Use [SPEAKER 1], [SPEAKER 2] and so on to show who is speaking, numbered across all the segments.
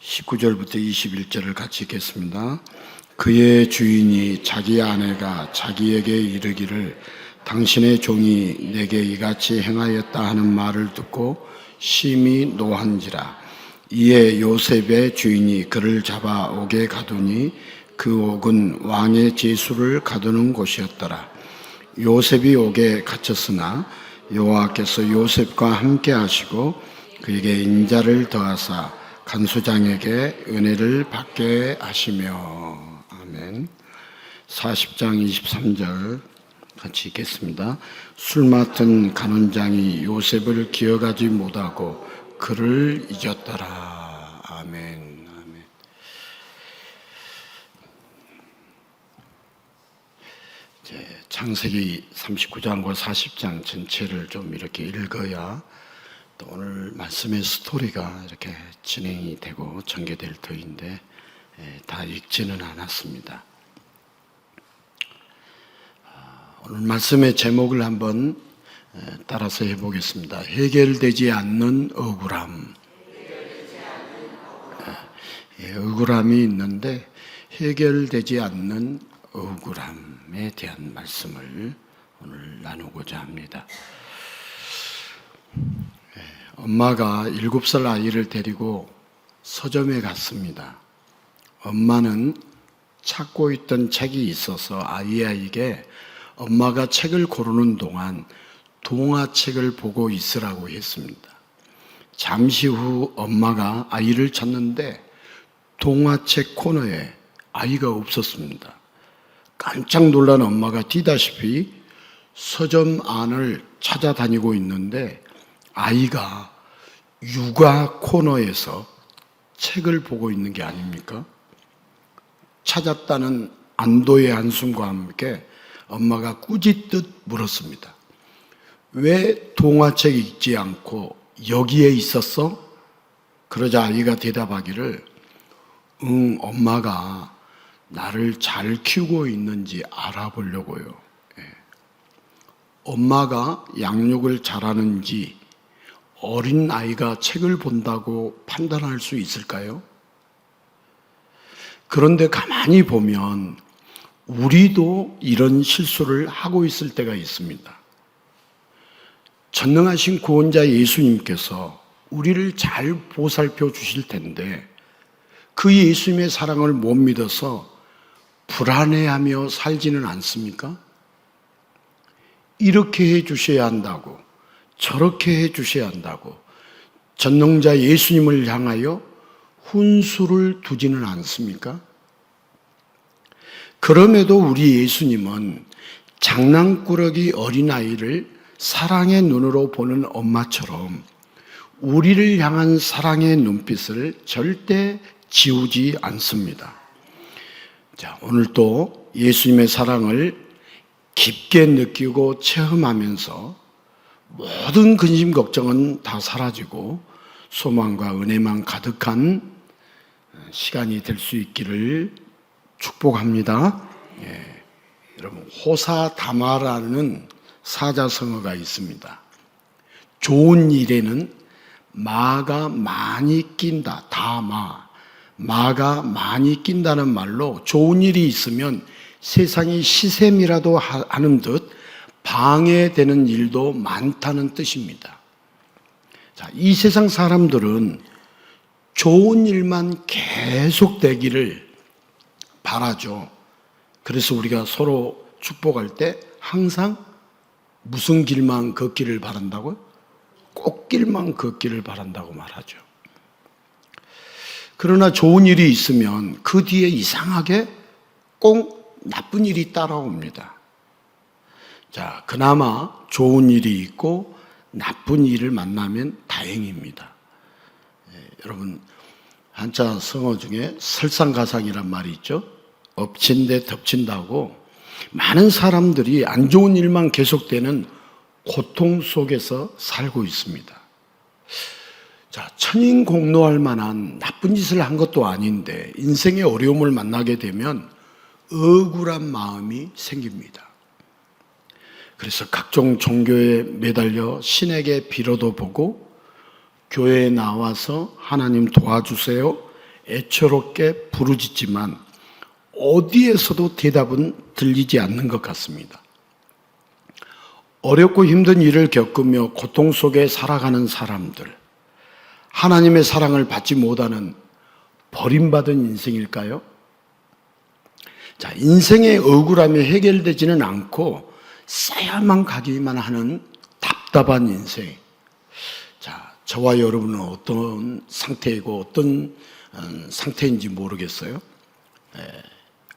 [SPEAKER 1] 19절부터 21절을 같이 읽겠습니다. 그의 주인이 자기 아내가 자기에게 이르기를 당신의 종이 내게 이같이 행하였다 하는 말을 듣고 심히 노한지라. 이에 요셉의 주인이 그를 잡아 옥에 가두니 그 옥은 왕의 제수를 가두는 곳이었더라. 요셉이 옥에 갇혔으나 여호와께서 요셉과 함께 하시고 그에게 인자를 더하사 간수장에게 은혜를 받게 하시며. 아멘. 40장 23절 같이 읽겠습니다. 술 맡은 간원장이 요셉을 기억하지 못하고 그를 잊었더라. 아멘. 아멘. 창세기 39장과 40장 전체를 좀 이렇게 읽어야 또 오늘 말씀의 스토리가 이렇게 진행이 되고 전개될 터인데 다 읽지는 않았습니다. 오늘 말씀의 제목을 한번 따라서 해보겠습니다. 해결되지 않는 억울함. 억울함이 있는데 해결되지 않는 억울함에 대한 말씀을 오늘 나누고자 합니다. 엄마가 7살 아이를 데리고 서점에 갔습니다. 엄마는 찾고 있던 책이 있어서 아이에게 엄마가 책을 고르는 동안 동화책을 보고 있으라고 했습니다. 잠시 후 엄마가 아이를 찾는데 동화책 코너에 아이가 없었습니다. 깜짝 놀란 엄마가 뛰다시피 서점 안을 찾아다니고 있는데 아이가 육아 코너에서 책을 보고 있는 게 아닙니까? 찾았다는 안도의 한숨과 함께 엄마가 꾸짖듯 물었습니다. 왜 동화책 읽지 않고 여기에 있었어? 그러자 아이가 대답하기를 엄마가 나를 잘 키우고 있는지 알아보려고요. 엄마가 양육을 잘하는지 어린 아이가 책을 본다고 판단할 수 있을까요? 그런데 가만히 보면 우리도 이런 실수를 하고 있을 때가 있습니다. 전능하신 구원자 예수님께서 우리를 잘 보살펴 주실 텐데 그 예수님의 사랑을 못 믿어서 불안해하며 살지는 않습니까? 이렇게 해 주셔야 한다고, 저렇게 해 주셔야 한다고 전능자 예수님을 향하여 훈수를 두지는 않습니까? 그럼에도 우리 예수님은 장난꾸러기 어린아이를 사랑의 눈으로 보는 엄마처럼 우리를 향한 사랑의 눈빛을 절대 지우지 않습니다. 자, 오늘 또 예수님의 사랑을 깊게 느끼고 체험하면서 모든 근심 걱정은 다 사라지고 소망과 은혜만 가득한 시간이 될 수 있기를 축복합니다. 여러분, 호사다마라는 사자성어가 있습니다. 좋은 일에는 마가 많이 낀다. 마가 많이 낀다는 말로 좋은 일이 있으면 세상이 시샘이라도 하는 듯 방해되는 일도 많다는 뜻입니다. 자, 이 세상 사람들은 좋은 일만 계속 되기를 바라죠. 그래서 우리가 서로 축복할 때 항상 무슨 길만 걷기를 바란다고요? 꽃길만 걷기를 바란다고 말하죠. 그러나 좋은 일이 있으면 그 뒤에 이상하게 꼭 나쁜 일이 따라옵니다. 자, 그나마 좋은 일이 있고 나쁜 일을 만나면 다행입니다. 여러분, 한자 성어 중에 설상가상이란 말이 있죠. 엎친 데 덮친다고 많은 사람들이 안 좋은 일만 계속되는 고통 속에서 살고 있습니다. 자, 천인공노할 만한 나쁜 짓을 한 것도 아닌데 인생의 어려움을 만나게 되면 억울한 마음이 생깁니다. 그래서 각종 종교에 매달려 신에게 빌어도 보고 교회에 나와서 하나님 도와주세요 애처롭게 부르짖지만 어디에서도 대답은 들리지 않는 것 같습니다. 어렵고 힘든 일을 겪으며 고통 속에 살아가는 사람들, 하나님의 사랑을 받지 못하는 버림받은 인생일까요? 자, 인생의 억울함이 해결되지는 않고 쌓여만 가기만 하는 답답한 인생. 자, 저와 여러분은 어떤 상태이고 어떤 상태인지 모르겠어요.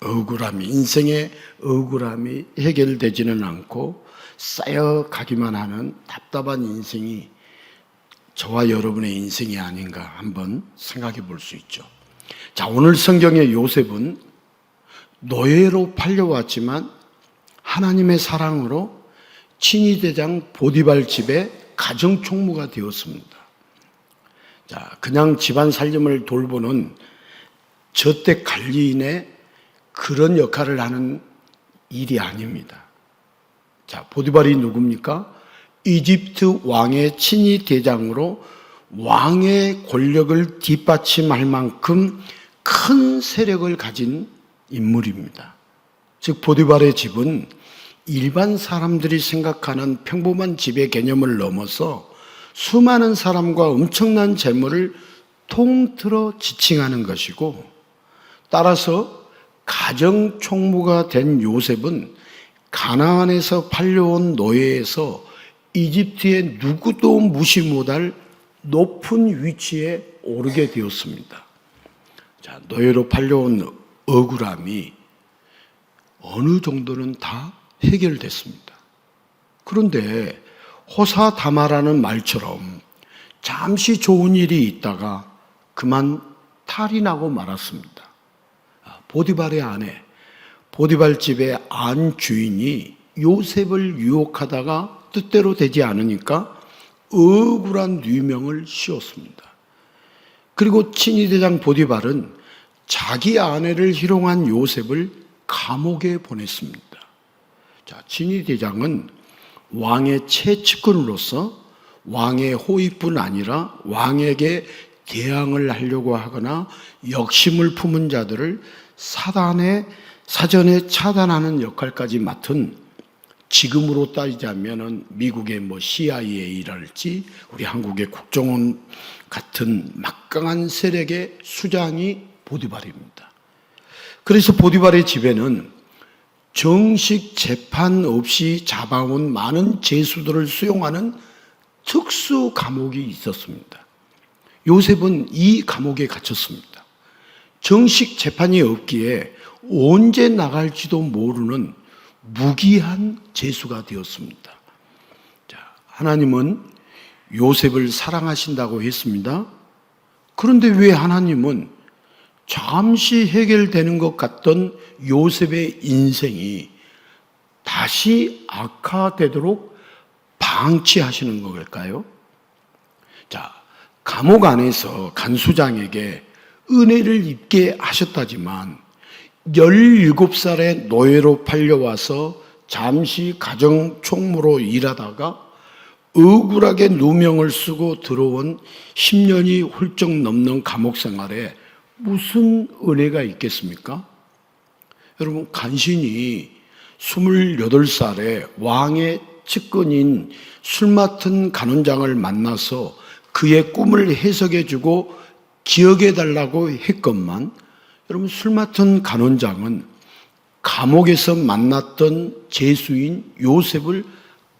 [SPEAKER 1] 억울함이, 인생의 억울함이 해결되지는 않고 쌓여가기만 하는 답답한 인생이 저와 여러분의 인생이 아닌가 한번 생각해 볼 수 있죠. 자, 오늘 성경의 요셉은 노예로 팔려왔지만 하나님의 사랑으로 친위대장 보디발 집의 가정총무가 되었습니다. 자, 그냥 집안 살림을 돌보는 저택 관리인의 그런 역할을 하는 일이 아닙니다. 자, 보디발이 누굽니까? 이집트 왕의 친위대장으로 왕의 권력을 뒷받침할 만큼 큰 세력을 가진 인물입니다. 즉 보디발의 집은 일반 사람들이 생각하는 평범한 집의 개념을 넘어서 수많은 사람과 엄청난 재물을 통틀어 지칭하는 것이고, 따라서 가정총무가 된 요셉은 가나안에서 팔려온 노예에서 이집트의 누구도 무시 못할 높은 위치에 오르게 되었습니다. 자, 노예로 팔려온 억울함이 어느 정도는 다 해결됐습니다. 그런데 호사다마라는 말처럼 잠시 좋은 일이 있다가 그만 탈이 나고 말았습니다. 보디발의 아내, 보디발 집의 안 주인이 요셉을 유혹하다가 뜻대로 되지 않으니까 억울한 누명을 씌웠습니다. 그리고 친위대장 보디발은 자기 아내를 희롱한 요셉을 감옥에 보냈습니다. 자, 친위대장은 왕의 최측근으로서 왕의 호위뿐 아니라 왕에게 대항을 하려고 하거나 역심을 품은 자들을 사전에 차단하는 역할까지 맡은, 지금으로 따지자면 미국의 CIA랄지 우리 한국의 국정원 같은 막강한 세력의 수장이 보디발입니다. 그래서 보디발의 집에는 정식 재판 없이 잡아온 많은 죄수들을 수용하는 특수 감옥이 있었습니다. 요셉은 이 감옥에 갇혔습니다. 정식 재판이 없기에 언제 나갈지도 모르는 무기한 죄수가 되었습니다. 자, 하나님은 요셉을 사랑하신다고 했습니다. 그런데 왜 하나님은 잠시 해결되는 것 같던 요셉의 인생이 다시 악화되도록 방치하시는 걸까요? 자, 감옥 안에서 간수장에게 은혜를 입게 하셨다지만 17살의 노예로 팔려와서 잠시 가정총무로 일하다가 억울하게 누명을 쓰고 들어온 10년이 훌쩍 넘는 감옥 생활에 무슨 은혜가 있겠습니까? 여러분, 간신히 28살에 왕의 측근인 술 맡은 간원장을 만나서 그의 꿈을 해석해주고 기억해달라고 했건만, 여러분, 술 맡은 간원장은 감옥에서 만났던 죄수인 요셉을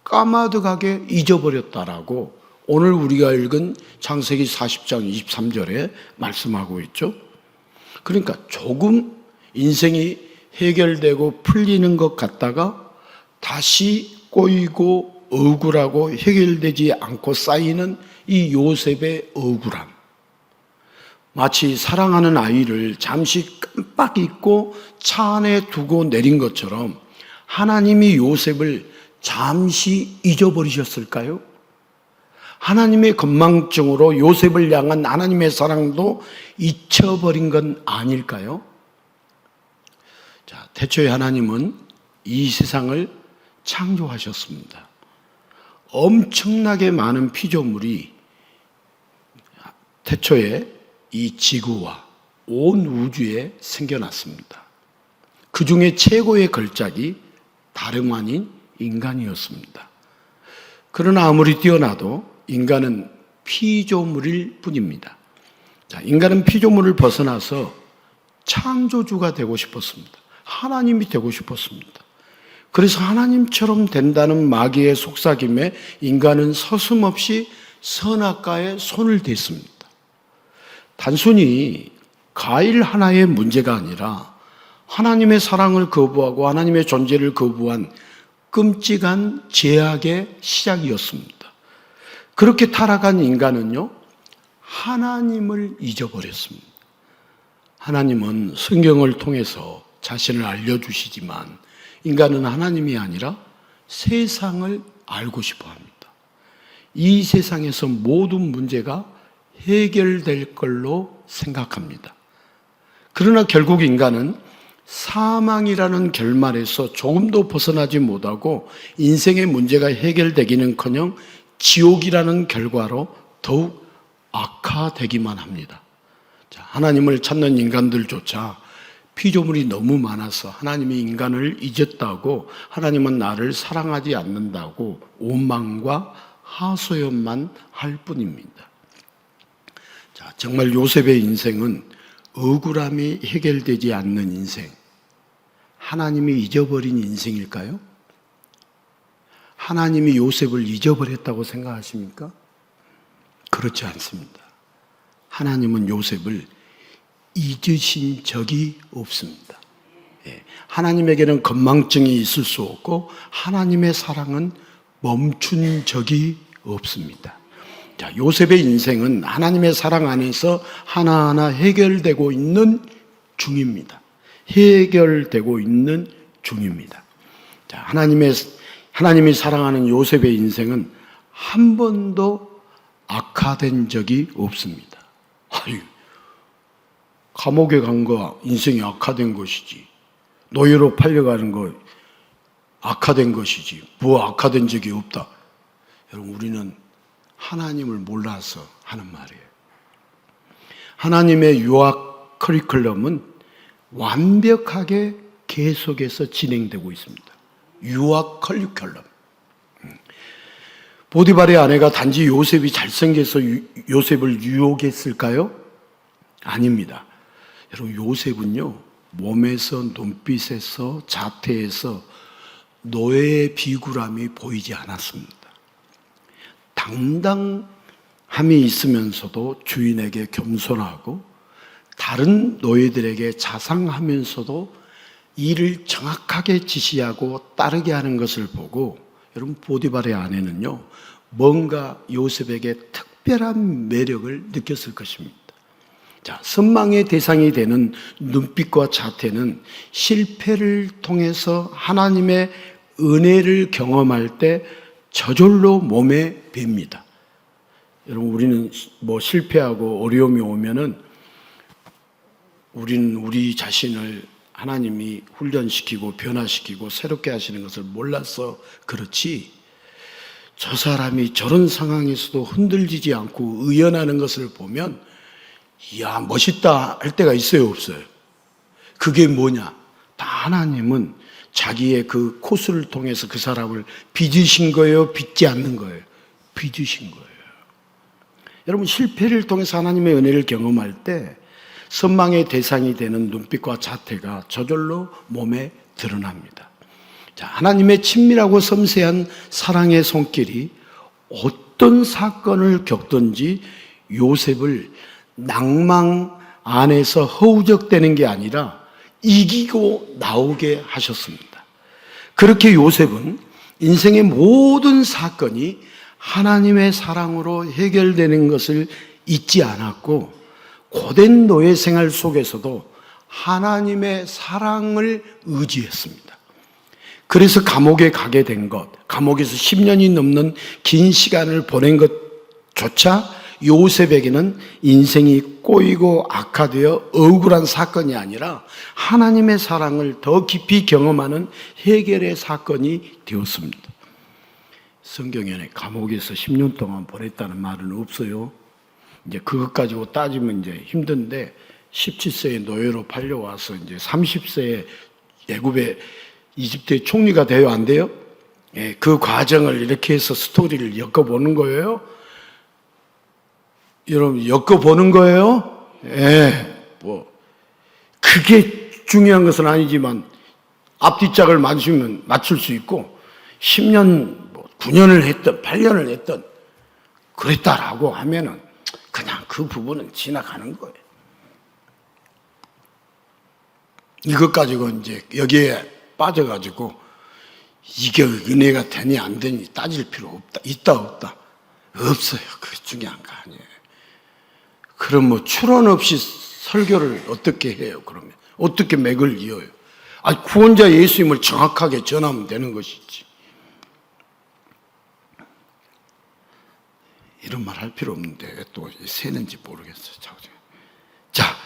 [SPEAKER 1] 까마득하게 잊어버렸다라고 오늘 우리가 읽은 창세기 40장 23절에 말씀하고 있죠. 그러니까 조금 인생이 해결되고 풀리는 것 같다가 다시 꼬이고 억울하고 해결되지 않고 쌓이는 이 요셉의 억울함. 마치 사랑하는 아이를 잠시 깜빡 잊고 차 안에 두고 내린 것처럼 하나님이 요셉을 잠시 잊어버리셨을까요? 하나님의 건망증으로 요셉을 향한 하나님의 사랑도 잊혀버린 건 아닐까요? 자, 태초에 하나님은 이 세상을 창조하셨습니다. 엄청나게 많은 피조물이 태초에 이 지구와 온 우주에 생겨났습니다. 그 중에 최고의 걸작이 다름 아닌 인간이었습니다. 그러나 아무리 뛰어나도 인간은 피조물일 뿐입니다. 자, 인간은 피조물을 벗어나서 창조주가 되고 싶었습니다. 하나님이 되고 싶었습니다. 그래서 하나님처럼 된다는 마귀의 속삭임에 인간은 서슴없이 선악과에 손을 댔습니다. 단순히 과일 하나의 문제가 아니라 하나님의 사랑을 거부하고 하나님의 존재를 거부한 끔찍한 죄악의 시작이었습니다. 그렇게 타락한 인간은요, 하나님을 잊어버렸습니다. 하나님은 성경을 통해서 자신을 알려주시지만 인간은 하나님이 아니라 세상을 알고 싶어 합니다. 이 세상에서 모든 문제가 해결될 걸로 생각합니다. 그러나 결국 인간은 사망이라는 결말에서 조금도 벗어나지 못하고 인생의 문제가 해결되기는커녕 지옥이라는 결과로 더욱 악화되기만 합니다. 자, 하나님을 찾는 인간들조차 피조물이 너무 많아서 하나님이 인간을 잊었다고, 하나님은 나를 사랑하지 않는다고 원망과 하소연만 할 뿐입니다. 자, 정말 요셉의 인생은 억울함이 해결되지 않는 인생, 하나님이 잊어버린 인생일까요? 하나님이 요셉을 잊어버렸다고 생각하십니까? 그렇지 않습니다. 하나님은 요셉을 잊으신 적이 없습니다. 하나님에게는 건망증이 있을 수 없고 하나님의 사랑은 멈춘 적이 없습니다. 자, 요셉의 인생은 하나님의 사랑 안에서 하나하나 해결되고 있는 중입니다. 해결되고 있는 중입니다. 자, 하나님이 사랑하는 요셉의 인생은 한 번도 악화된 적이 없습니다. 아유, 감옥에 간 거 인생이 악화된 것이지, 노예로 팔려가는 거 악화된 것이지, 뭐 악화된 적이 없다. 여러분, 우리는 하나님을 몰라서 하는 말이에요. 하나님의 유학 커리큘럼은 완벽하게 계속해서 진행되고 있습니다. 유학 커리큘럼. 보디발의 아내가 단지 요셉이 잘생겨서 요셉을 유혹했을까요? 아닙니다. 여러분, 요셉은요, 몸에서, 눈빛에서, 자태에서 노예의 비굴함이 보이지 않았습니다. 당당함이 있으면서도 주인에게 겸손하고 다른 노예들에게 자상하면서도 일을 정확하게 지시하고 따르게 하는 것을 보고, 여러분, 보디발의 아내는요, 뭔가 요셉에게 특별한 매력을 느꼈을 것입니다. 자, 선망의 대상이 되는 눈빛과 자태는 실패를 통해서 하나님의 은혜를 경험할 때 저절로 몸에 붑니다. 여러분, 우리는 뭐 실패하고 어려움이 오면은 우리는 우리 자신을 하나님이 훈련시키고 변화시키고 새롭게 하시는 것을 몰라서 그렇지, 저 사람이 저런 상황에서도 흔들리지 않고 의연하는 것을 보면 이야, 멋있다 할 때가 있어요, 없어요? 그게 뭐냐? 다 하나님은 자기의 그 코스를 통해서 그 사람을 빚으신 거예요, 빚지 않는 거예요? 빚으신 거예요. 여러분, 실패를 통해서 하나님의 은혜를 경험할 때 선망의 대상이 되는 눈빛과 자태가 저절로 몸에 드러납니다. 자, 하나님의 친밀하고 섬세한 사랑의 손길이 어떤 사건을 겪든지 요셉을 낭망 안에서 허우적대는 게 아니라 이기고 나오게 하셨습니다. 그렇게 요셉은 인생의 모든 사건이 하나님의 사랑으로 해결되는 것을 잊지 않았고, 고된 노예 생활 속에서도 하나님의 사랑을 의지했습니다. 그래서 감옥에 가게 된 것, 감옥에서 10년이 넘는 긴 시간을 보낸 것조차 요셉에게는 인생이 꼬이고 악화되어 억울한 사건이 아니라 하나님의 사랑을 더 깊이 경험하는 해결의 사건이 되었습니다. 성경에 감옥에서 10년 동안 보냈다는 말은 없어요. 이제 그것 가지고 따지면 이제 힘든데, 17세에 노예로 팔려와서 이제 30세에 애굽의 이집트의 총리가 돼요, 안 돼요? 예, 그 과정을 이렇게 해서 스토리를 엮어보는 거예요. 여러분, 엮어보는 거예요? 예, 그게 중요한 것은 아니지만, 앞뒤짝을 맞출 수 있고, 10년, 9년을 했던, 8년을 했던, 그랬다라고 하면은, 그냥 그 부분은 지나가는 거예요. 이것 가지고 이제 여기에 빠져가지고, 이게 은혜가 되니 안 되니 따질 필요 없다. 있다, 없다. 없어요. 그게 중요한 거 아니에요. 그럼 출원 없이 설교를 어떻게 해요, 그러면? 어떻게 맥을 이어요? 구원자 예수님을 정확하게 전하면 되는 것이지. 이런 말 할 필요 없는데 왜 또 새는지 모르겠어요. 자,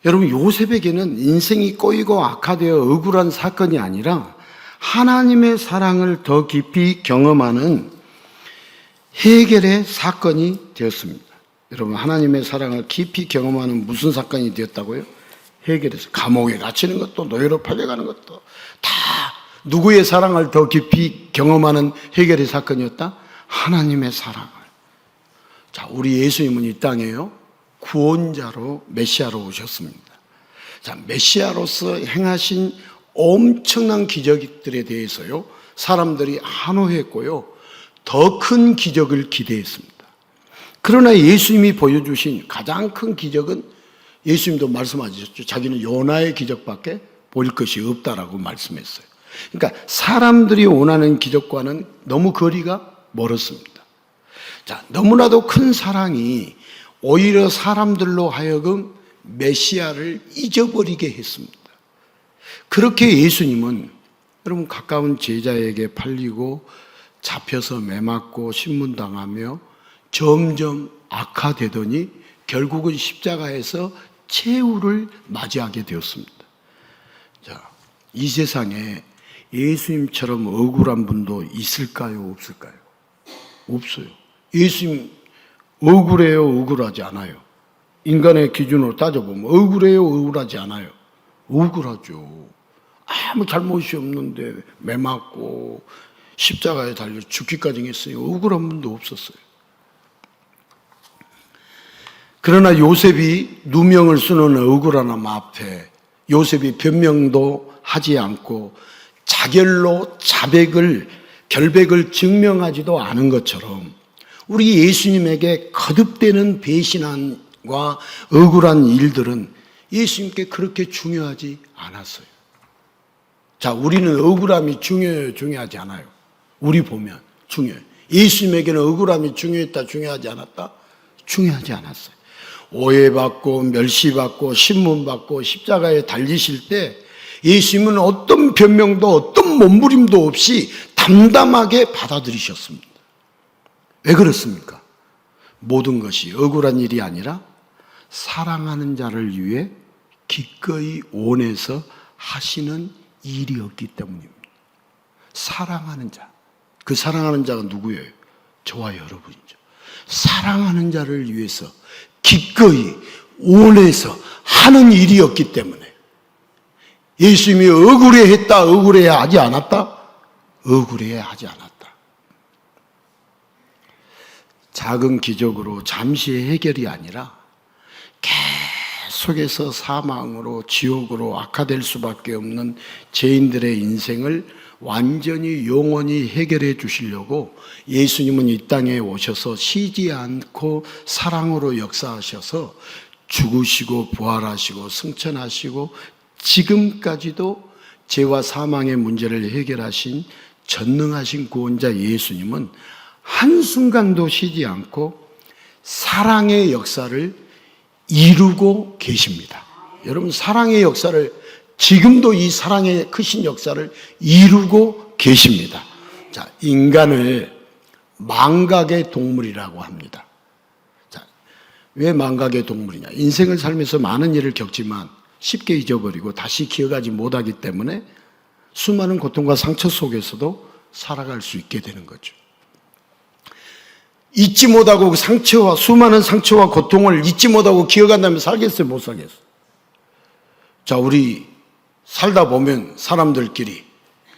[SPEAKER 1] 여러분, 요셉에게는 인생이 꼬이고 악화되어 억울한 사건이 아니라 하나님의 사랑을 더 깊이 경험하는 해결의 사건이 되었습니다. 여러분, 하나님의 사랑을 깊이 경험하는 무슨 사건이 되었다고요? 해결해서 감옥에 갇히는 것도 노예로 팔려가는 것도 다 누구의 사랑을 더 깊이 경험하는 해결의 사건이었다? 하나님의 사랑을. 자, 우리 예수님은 이 땅에요, 구원자로 메시아로 오셨습니다. 자, 메시아로서 행하신 엄청난 기적들에 대해서요, 사람들이 한호했고요, 더 큰 기적을 기대했습니다. 그러나 예수님이 보여주신 가장 큰 기적은, 예수님도 말씀하셨죠. 자기는 요나의 기적밖에 볼 것이 없다라고 말씀했어요. 그러니까 사람들이 원하는 기적과는 너무 거리가 멀었습니다. 자, 너무나도 큰 사랑이 오히려 사람들로 하여금 메시아를 잊어버리게 했습니다. 그렇게 예수님은 여러분, 가까운 제자에게 팔리고 잡혀서 매맞고 신문당하며 점점 악화되더니 결국은 십자가에서 최후를 맞이하게 되었습니다. 자, 이 세상에 예수님처럼 억울한 분도 있을까요, 없을까요? 없어요. 예수님 억울해요, 억울하지 않아요? 인간의 기준으로 따져보면 억울해요, 억울하지 않아요? 억울하죠. 아무 잘못이 없는데 매맞고 십자가에 달려 죽기까지 했어요. 억울한 분도 없었어요. 그러나 요셉이 누명을 쓰는 억울한 앞에 요셉이 변명도 하지 않고 자결로 결백을 증명하지도 않은 것처럼 우리 예수님에게 거듭되는 배신함과 억울한 일들은 예수님께 그렇게 중요하지 않았어요. 자, 우리는 억울함이 중요해요, 중요하지 않아요? 우리 보면 중요해요. 예수님에게는 억울함이 중요했다, 중요하지 않았다? 중요하지 않았어요. 오해받고 멸시받고 신문받고 십자가에 달리실 때 예수님은 어떤 변명도 어떤 몸부림도 없이 담담하게 받아들이셨습니다. 왜 그렇습니까? 모든 것이 억울한 일이 아니라 사랑하는 자를 위해 기꺼이 원해서 하시는 일이었기 때문입니다. 사랑하는 자. 그 사랑하는 자가 누구예요? 저와 여러분이죠. 사랑하는 자를 위해서 기꺼이 원해서 하는 일이었기 때문에 예수님이 억울해했다, 억울해하지 않았다? 억울해하지 않았다. 작은 기적으로 잠시의 해결이 아니라 계속해서 사망으로 지옥으로 악화될 수밖에 없는 죄인들의 인생을 완전히 영원히 해결해 주시려고 예수님은 이 땅에 오셔서 쉬지 않고 사랑으로 역사하셔서 죽으시고 부활하시고 승천하시고 지금까지도 죄와 사망의 문제를 해결하신 전능하신 구원자 예수님은 한순간도 쉬지 않고 사랑의 역사를 이루고 계십니다. 여러분, 사랑의 역사를, 지금도 이 사랑의 크신 역사를 이루고 계십니다. 자, 인간을 망각의 동물이라고 합니다. 자, 왜 망각의 동물이냐? 인생을 살면서 많은 일을 겪지만 쉽게 잊어버리고 다시 기억하지 못하기 때문에 수많은 고통과 상처 속에서도 살아갈 수 있게 되는 거죠. 잊지 못하고 그 상처와 수많은 상처와 고통을 잊지 못하고 기억한다면 살겠어요? 못 살겠어요? 자, 우리 살다 보면 사람들끼리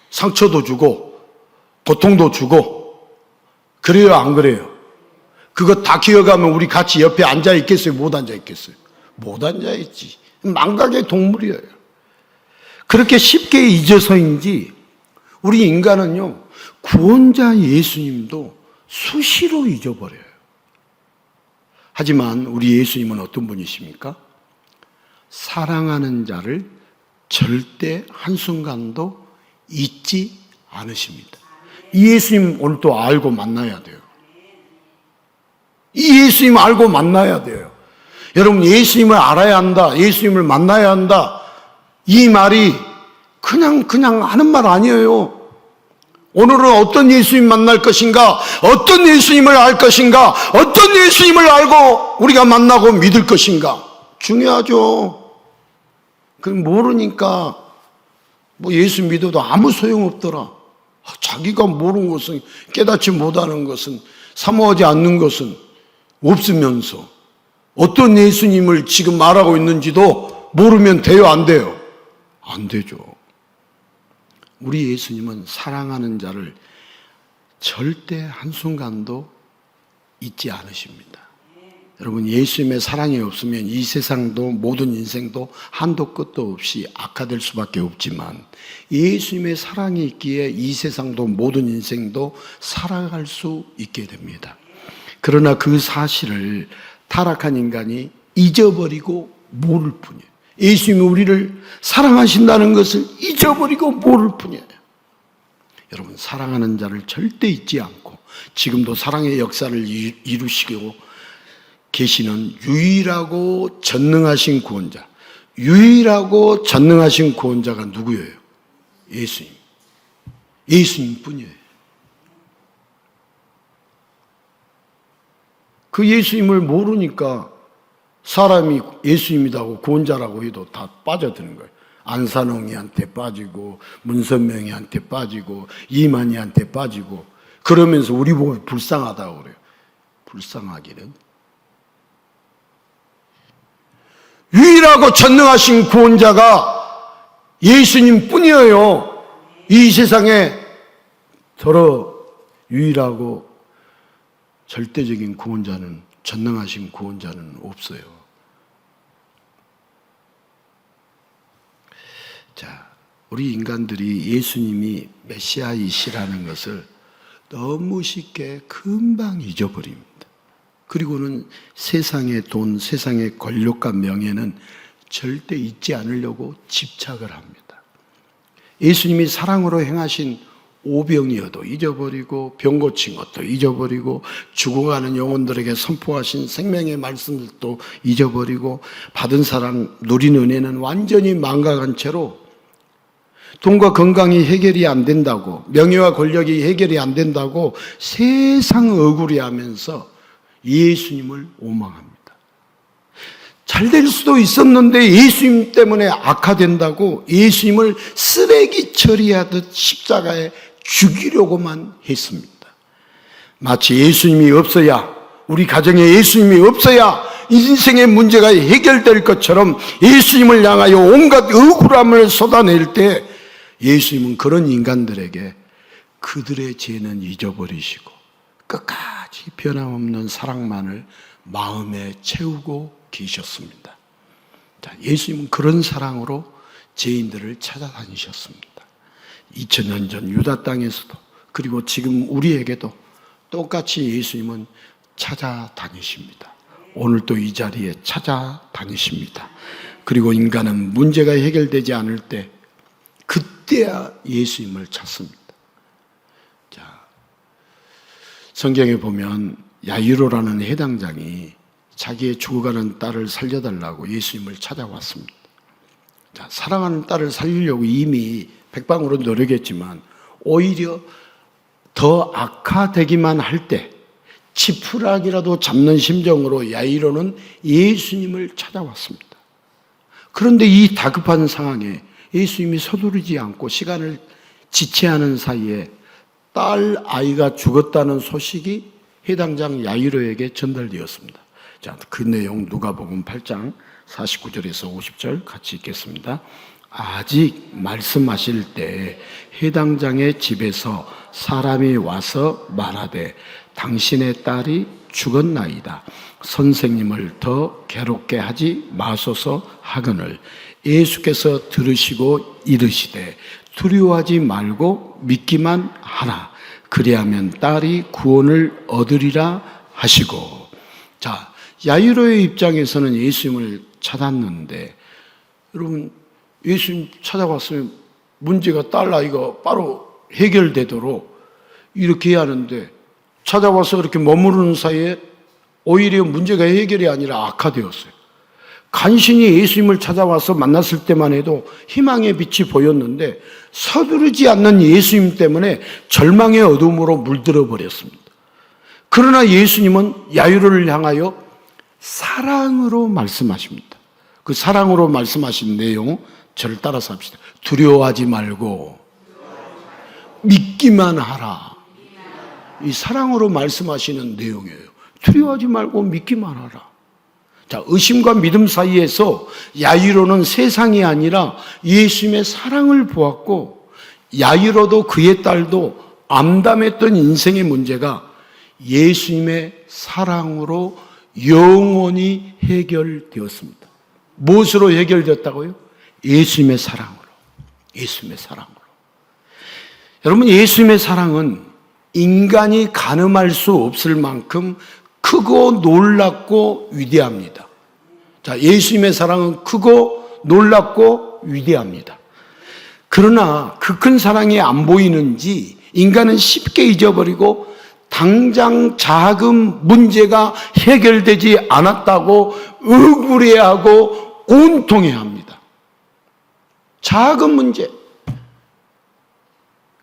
[SPEAKER 1] 상처도 주고 고통도 주고 그래요, 안 그래요? 그거 다 기억하면 우리 같이 옆에 앉아 있겠어요? 못 앉아 있겠어요? 못 앉아 있지. 망각의 동물이에요. 그렇게 쉽게 잊어서인지 우리 인간은요, 구원자 예수님도 수시로 잊어버려요. 하지만 우리 예수님은 어떤 분이십니까? 사랑하는 자를 절대 한순간도 잊지 않으십니다. 이 예수님 오늘 또 알고 만나야 돼요. 이 예수님 알고 만나야 돼요. 여러분, 예수님을 알아야 한다, 예수님을 만나야 한다, 이 말이 그냥 하는 말 아니에요. 오늘은 어떤 예수님 만날 것인가, 어떤 예수님을 알 것인가, 어떤 예수님을 알고 우리가 만나고 믿을 것인가, 중요하죠. 그 모르니까 뭐 예수 믿어도 아무 소용없더라. 자기가 모르는 것은, 깨닫지 못하는 것은, 사모하지 않는 것은 없으면서 어떤 예수님을 지금 말하고 있는지도 모르면 돼요, 안 돼요? 안 되죠. 우리 예수님은 사랑하는 자를 절대 한순간도 잊지 않으십니다. 여러분, 예수님의 사랑이 없으면 이 세상도 모든 인생도 한도 끝도 없이 악화될 수밖에 없지만, 예수님의 사랑이 있기에 이 세상도 모든 인생도 살아갈 수 있게 됩니다. 그러나 그 사실을 타락한 인간이 잊어버리고 모를 뿐이에요. 예수님이 우리를 사랑하신다는 것을 잊어버리고 모를 뿐이에요. 여러분, 사랑하는 자를 절대 잊지 않고 지금도 사랑의 역사를 이루시고 계시는 유일하고 전능하신 구원자, 유일하고 전능하신 구원자가 누구예요? 예수님. 예수님 뿐이에요. 그 예수님을 모르니까 사람이 예수님이라고 구원자라고 해도 다 빠져드는 거예요. 안산홍이한테 빠지고 문선명이한테 빠지고 이만희한테 빠지고 그러면서 우리 보고 불쌍하다고 그래요. 불쌍하기는. 유일하고 전능하신 구원자가 예수님 뿐이에요. 이 세상에 더러 유일하고 절대적인 구원자는, 전능하신 구원자는 없어요. 자, 우리 인간들이 예수님이 메시아이시라는 것을 너무 쉽게 금방 잊어버립니다. 그리고는 세상의 돈, 세상의 권력과 명예는 절대 잊지 않으려고 집착을 합니다. 예수님이 사랑으로 행하신 오병이어도 잊어버리고, 병 고친 것도 잊어버리고, 죽어가는 영혼들에게 선포하신 생명의 말씀들도 잊어버리고, 받은 사랑, 누린 은혜는 완전히 망각한 채로 돈과 건강이 해결이 안 된다고, 명예와 권력이 해결이 안 된다고 세상 억울해하면서 예수님을 오망합니다. 잘 될 수도 있었는데 예수님 때문에 악화된다고 예수님을 쓰레기 처리하듯 십자가에 죽이려고만 했습니다. 마치 예수님이 없어야, 우리 가정에 예수님이 없어야 인생의 문제가 해결될 것처럼 예수님을 향하여 온갖 억울함을 쏟아낼 때 예수님은 그런 인간들에게 그들의 죄는 잊어버리시고 끝까지 변함없는 사랑만을 마음에 채우고 계셨습니다. 자, 예수님은 그런 사랑으로 죄인들을 찾아다니셨습니다. 2000년 전 유다 땅에서도, 그리고 지금 우리에게도 똑같이 예수님은 찾아다니십니다. 오늘도 이 자리에 찾아다니십니다. 그리고 인간은 문제가 해결되지 않을 때 그때야 예수님을 찾습니다. 자, 성경에 보면 야이로라는 해당장이 자기의 죽어가는 딸을 살려달라고 예수님을 찾아왔습니다. 자, 사랑하는 딸을 살리려고 이미 백방으로 노력했지만 오히려 더 악화되기만 할 때 지푸라기라도 잡는 심정으로 야이로는 예수님을 찾아왔습니다. 그런데 이 다급한 상황에 예수님이 서두르지 않고 시간을 지체하는 사이에 딸 아이가 죽었다는 소식이 해당장 야이로에게 전달되었습니다. 자, 그 내용 누가복음 8장 49절에서 50절 같이 읽겠습니다. 아직 말씀하실 때 해당장의 집에서 사람이 와서 말하되 당신의 딸이 죽었나이다. 선생님을 더 괴롭게 하지 마소서 하거늘 예수께서 들으시고 이르시되 두려워하지 말고 믿기만 하라. 그리하면 딸이 구원을 얻으리라 하시고. 자, 야이로의 입장에서는 예수님을 찾았는데, 여러분 예수님 찾아왔으면 문제가 딸 아이가 바로 해결되도록 이렇게 해야 하는데, 찾아와서 그렇게 머무르는 사이에 오히려 문제가 해결이 아니라 악화되었어요. 간신히 예수님을 찾아와서 만났을 때만 해도 희망의 빛이 보였는데 서두르지 않는 예수님 때문에 절망의 어둠으로 물들어 버렸습니다. 그러나 예수님은 야이로를 향하여 사랑으로 말씀하십니다. 그 사랑으로 말씀하신 내용 저를 따라서 합시다. 두려워하지 말고 믿기만 하라. 이 사랑으로 말씀하시는 내용이에요. 두려워하지 말고 믿기만 하라. 자, 의심과 믿음 사이에서 야이로는 세상이 아니라 예수님의 사랑을 보았고, 야이로도 그의 딸도 암담했던 인생의 문제가 예수님의 사랑으로 영원히 해결되었습니다. 무엇으로 해결되었다고요? 예수님의 사랑으로. 예수님의 사랑으로. 여러분, 예수님의 사랑은 인간이 가늠할 수 없을 만큼 크고 놀랍고 위대합니다. 자, 예수님의 사랑은 크고 놀랍고 위대합니다. 그러나 그 큰 사랑이 안 보이는지 인간은 쉽게 잊어버리고 당장 작은 문제가 해결되지 않았다고 억울해하고 온통해합니다. 작은 문제,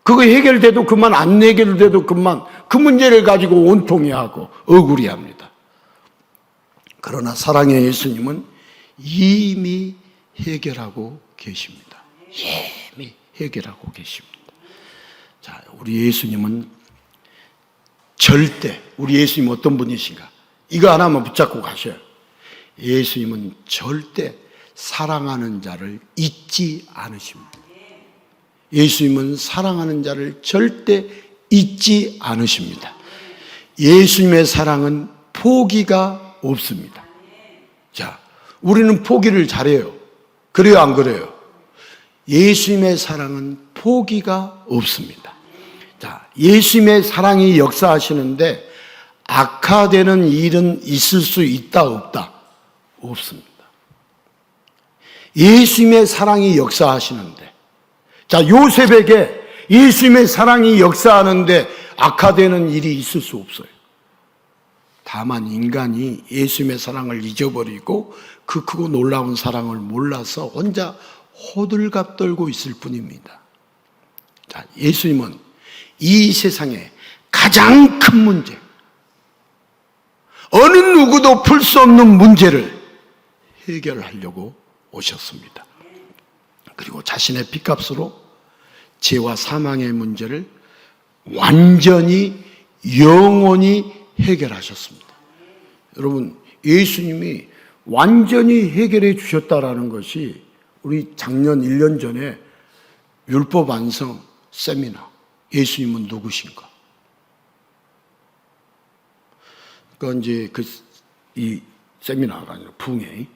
[SPEAKER 1] 그거 해결돼도 그만, 안 해결돼도 그만, 그 문제를 가지고 온통해하고 억울해합니다. 그러나 사랑의 예수님은 이미 해결하고 계십니다. 이미 해결하고 계십니다. 자, 우리 예수님은 절대, 우리 예수님 어떤 분이신가? 이거 하나만 붙잡고 가셔요. 예수님은 절대 사랑하는 자를 잊지 않으십니다. 예수님은 사랑하는 자를 절대 잊지 않으십니다. 예수님의 사랑은 포기가 없습니다. 자, 우리는 포기를 잘해요. 그래요, 안 그래요? 예수님의 사랑은 포기가 없습니다. 자, 예수님의 사랑이 역사하시는데 악화되는 일은 있을 수 있다, 없다? 없습니다. 예수님의 사랑이 역사하시는데, 자, 요셉에게 예수님의 사랑이 역사하는데 악화되는 일이 있을 수 없어요. 다만 인간이 예수님의 사랑을 잊어버리고 그 크고 놀라운 사랑을 몰라서 혼자 호들갑 떨고 있을 뿐입니다. 자, 예수님은 이 세상에 가장 큰 문제, 어느 누구도 풀 수 없는 문제를 해결하려고 오셨습니다. 그리고 자신의 피값으로 죄와 사망의 문제를 완전히 영원히 해결하셨습니다. 여러분, 예수님이 완전히 해결해 주셨다라는 것이 우리 작년 1년 전에 율법 완성 세미나, 예수님은 누구신가? 그러니까 이제 이 세미나가 아니라 부흥회,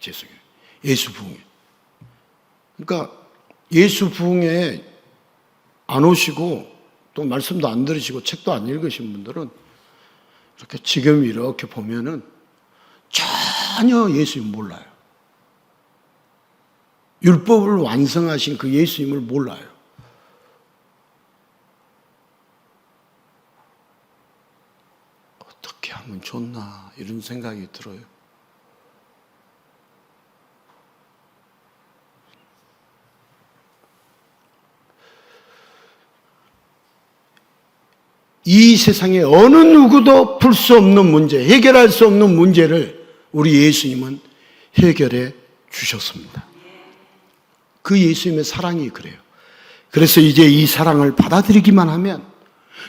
[SPEAKER 1] 죄송해요. 예수 부흥회. 그러니까 예수 부흥회에 안 오시고 또 말씀도 안 들으시고 책도 안 읽으신 분들은 이렇게 지금 이렇게 보면은 전혀 예수님 몰라요. 율법을 완성하신 그 예수님을 몰라요. 어떻게 하면 좋나 이런 생각이 들어요. 이 세상에 어느 누구도 풀 수 없는 문제, 해결할 수 없는 문제를 우리 예수님은 해결해 주셨습니다. 그 예수님의 사랑이 그래요. 그래서 이제 이 사랑을 받아들이기만 하면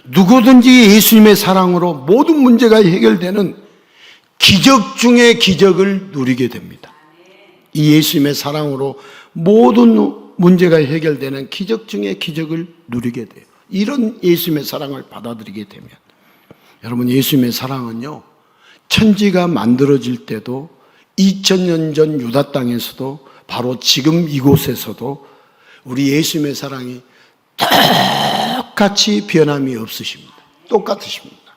[SPEAKER 1] 누구든지 예수님의 사랑으로 모든 문제가 해결되는 기적 중의 기적을 누리게 됩니다. 이 예수님의 사랑으로 모든 문제가 해결되는 기적 중의 기적을 누리게 돼요. 이런 예수님의 사랑을 받아들이게 되면, 여러분, 예수님의 사랑은요, 천지가 만들어질 때도 2000년 전 유다 땅에서도 바로 지금 이곳에서도 우리 예수님의 사랑이 똑같이 변함이 없으십니다. 똑같으십니다.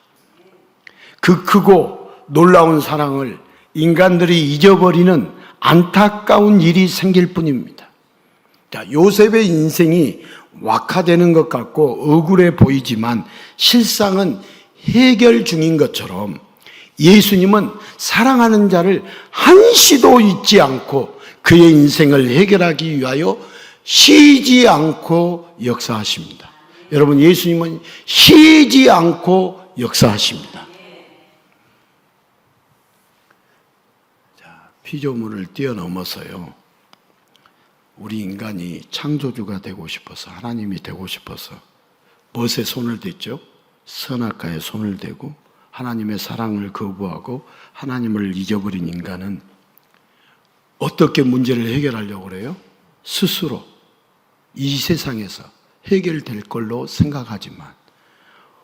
[SPEAKER 1] 그 크고 놀라운 사랑을 인간들이 잊어버리는 안타까운 일이 생길 뿐입니다. 자, 요셉의 인생이 wak화되는 것 같고 억울해 보이지만 실상은 해결 중인 것처럼 예수님은 사랑하는 자를 한시도 잊지 않고 그의 인생을 해결하기 위하여 쉬지 않고 역사하십니다. 여러분, 예수님은 쉬지 않고 역사하십니다. 자, 피조물을 뛰어넘어서요, 우리 인간이 창조주가 되고 싶어서, 하나님이 되고 싶어서 무엇에 손을 댔죠? 선악과에 손을 대고 하나님의 사랑을 거부하고 하나님을 잊어버린 인간은 어떻게 문제를 해결하려고 그래요? 스스로 이 세상에서 해결될 걸로 생각하지만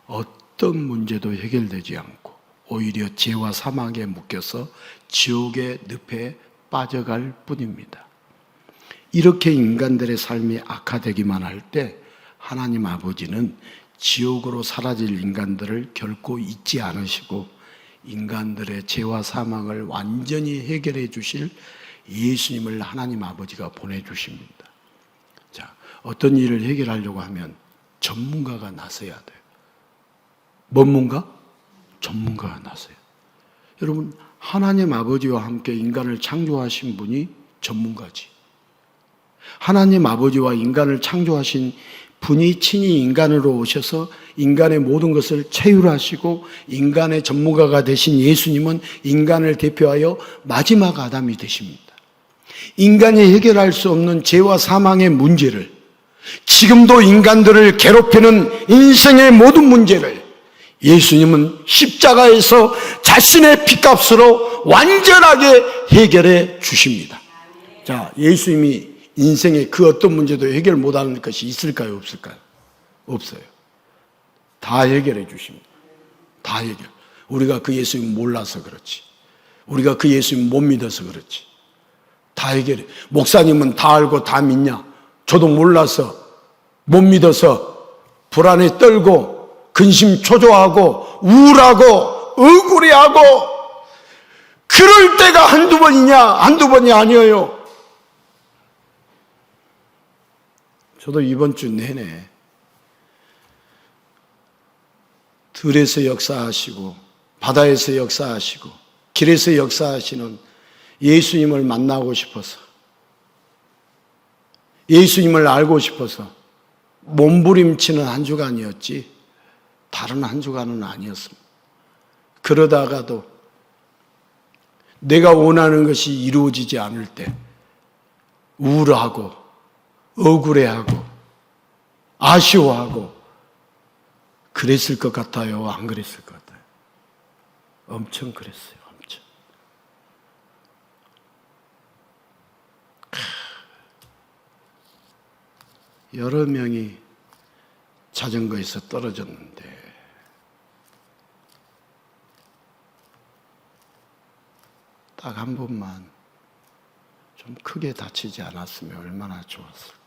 [SPEAKER 1] 어떤 문제도 해결되지 않고 오히려 죄와 사망에 묶여서 지옥의 늪에 빠져갈 뿐입니다. 이렇게 인간들의 삶이 악화되기만 할 때 하나님 아버지는 지옥으로 사라질 인간들을 결코 잊지 않으시고 인간들의 죄와 사망을 완전히 해결해 주실 예수님을 하나님 아버지가 보내주십니다. 자, 어떤 일을 해결하려고 하면 전문가가 나서야 돼요. 뭔문가? 전문가가 나서요. 여러분, 하나님 아버지와 함께 인간을 창조하신 분이 전문가지. 하나님 아버지와 인간을 창조하신 분이 친히 인간으로 오셔서 인간의 모든 것을 체휼하시고 인간의 전문가가 되신 예수님은 인간을 대표하여 마지막 아담이 되십니다. 인간이 해결할 수 없는 죄와 사망의 문제를, 지금도 인간들을 괴롭히는 인생의 모든 문제를 예수님은 십자가에서 자신의 피값으로 완전하게 해결해 주십니다. 자, 예수님이 인생의 그 어떤 문제도 해결 못하는 것이 있을까요? 없을까요? 없어요. 다 해결해 주십니다. 다 해결. 우리가 그 예수님 몰라서 그렇지, 우리가 그 예수님 못 믿어서 그렇지, 다 해결해. 목사님은 다 알고 다 믿냐? 저도 몰라서 못 믿어서 불안에 떨고 근심초조하고 우울하고 억울해하고 그럴 때가 한두 번이냐? 한두 번이 아니에요. 저도 이번 주 내내 들에서 역사하시고 바다에서 역사하시고 길에서 역사하시는 예수님을 만나고 싶어서, 예수님을 알고 싶어서 몸부림치는 한 주간이었지 다른 한 주간은 아니었습니다. 그러다가도 내가 원하는 것이 이루어지지 않을 때 우울하고 억울해하고 아쉬워하고 그랬을 것 같아요? 안 그랬을 것 같아요? 엄청 그랬어요. 엄청. 여러 명이 자전거에서 떨어졌는데 딱 한 번만 좀 크게 다치지 않았으면 얼마나 좋았을까.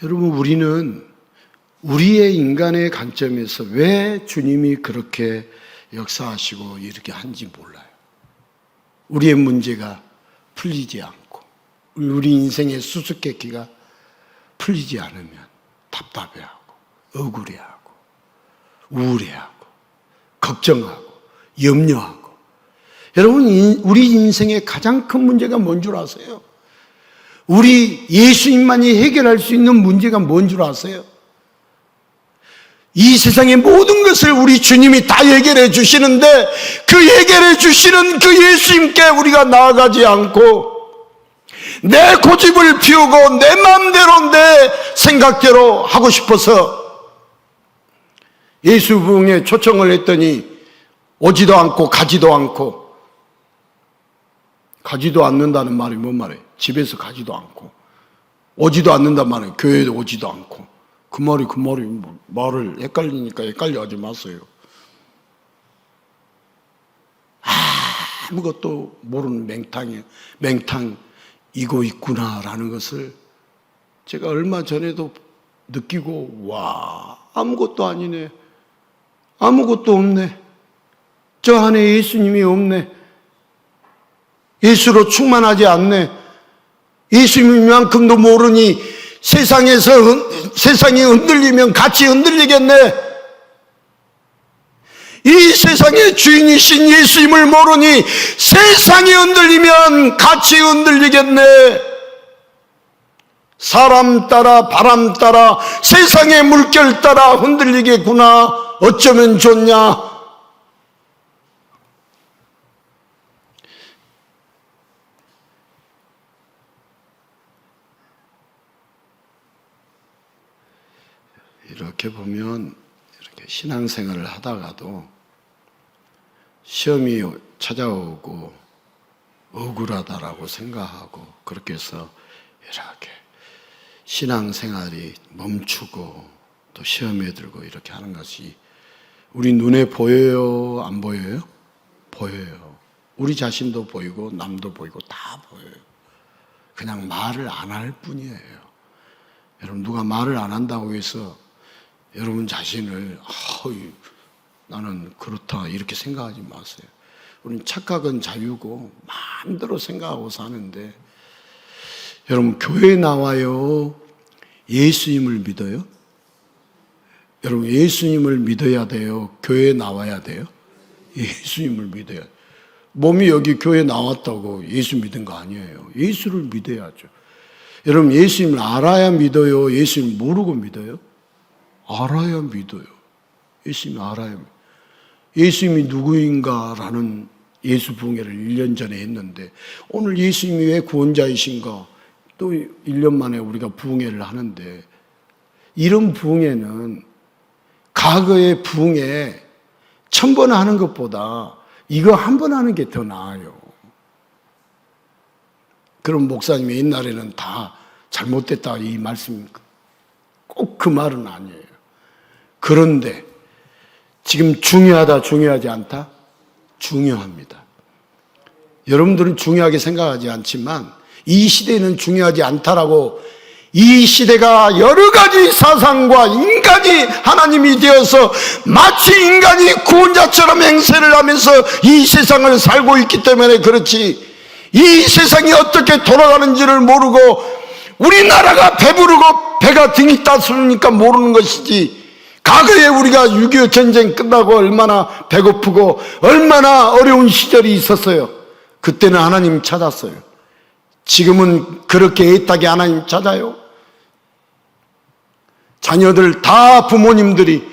[SPEAKER 1] 여러분, 우리는 우리의 인간의 관점에서 왜 주님이 그렇게 역사하시고 이렇게 한지 몰라요. 우리의 문제가 풀리지 않고 우리 인생의 수수께끼가 풀리지 않으면 답답해하고 억울해하고 우울해하고 걱정하고 염려하고. 여러분, 우리 인생의 가장 큰 문제가 뭔 줄 아세요? 우리 예수님만이 해결할 수 있는 문제가 뭔 줄 아세요? 이 세상의 모든 것을 우리 주님이 다 해결해 주시는데 그 해결해 주시는 그 예수님께 우리가 나아가지 않고 내 고집을 피우고 내 마음대로 내 생각대로 하고 싶어서 예수 부흥에 초청을 했더니 오지도 않고 가지도 않고, 가지도 않는다는 말이 뭔 말이에요? 집에서 가지도 않고 오지도 않는단 말이에요. 교회에 오지도 않고. 그 말이 말을 헷갈리니까 헷갈려 하지 마세요. 아무것도 모르는 맹탕이고 있구나라는 것을 제가 얼마 전에도 느끼고, 와, 아무것도 아니네, 아무것도 없네, 저 안에 예수님이 없네, 예수로 충만하지 않네, 예수님만큼도 모르니 세상이 흔들리면 같이 흔들리겠네. 이 세상의 주인이신 예수님을 모르니 세상이 흔들리면 같이 흔들리겠네. 사람 따라 바람 따라 세상의 물결 따라 흔들리겠구나. 어쩌면 좋냐. 이렇게 보면 이렇게 신앙생활을 하다가도 시험이 찾아오고 억울하다라고 생각하고 그렇게 해서 이렇게 신앙생활이 멈추고 또 시험에 들고 이렇게 하는 것이 우리 눈에 보여요? 안 보여요? 보여요. 우리 자신도 보이고 남도 보이고 다 보여요. 그냥 말을 안 할 뿐이에요. 여러분, 누가 말을 안 한다고 해서 여러분 자신을 나는 그렇다 이렇게 생각하지 마세요. 우리는 착각은 자유고 마음대로 생각하고 사는데, 여러분 교회에 나와요? 예수님을 믿어요? 여러분 예수님을 믿어야 돼요? 교회에 나와야 돼요? 예수님을 믿어야 돼요. 몸이 여기 교회에 나왔다고 예수 믿은 거 아니에요. 예수를 믿어야죠. 여러분 예수님을 알아야 믿어요? 예수님 모르고 믿어요? 알아야 믿어요. 예수님이 알아야 믿어요. 예수님이 누구인가라는 예수 부흥회를 1년 전에 했는데 오늘 예수님이 왜 구원자이신가 또 1년 만에 우리가 부흥회를 하는데, 이런 부흥회는 과거의 부흥회 1000번 하는 것보다 이거 한 번 하는 게 더 나아요. 그럼 목사님이 옛날에는 다 잘못됐다 이 말씀, 꼭 그 말은 아니에요. 그런데 지금 중요하다 중요하지 않다? 중요합니다. 여러분들은 중요하게 생각하지 않지만 이 시대는 중요하지 않다라고, 이 시대가 여러 가지 사상과 인간이 하나님이 되어서 마치 인간이 구원자처럼 행세를 하면서 이 세상을 살고 있기 때문에 그렇지, 이 세상이 어떻게 돌아가는지를 모르고 우리나라가 배부르고 배가 등이 따스우니까 모르는 것이지, 과거에 우리가 6.25 전쟁 끝나고 얼마나 배고프고 얼마나 어려운 시절이 있었어요. 그때는 하나님 찾았어요. 지금은 그렇게 애타게 하나님 찾아요? 자녀들 다 부모님들이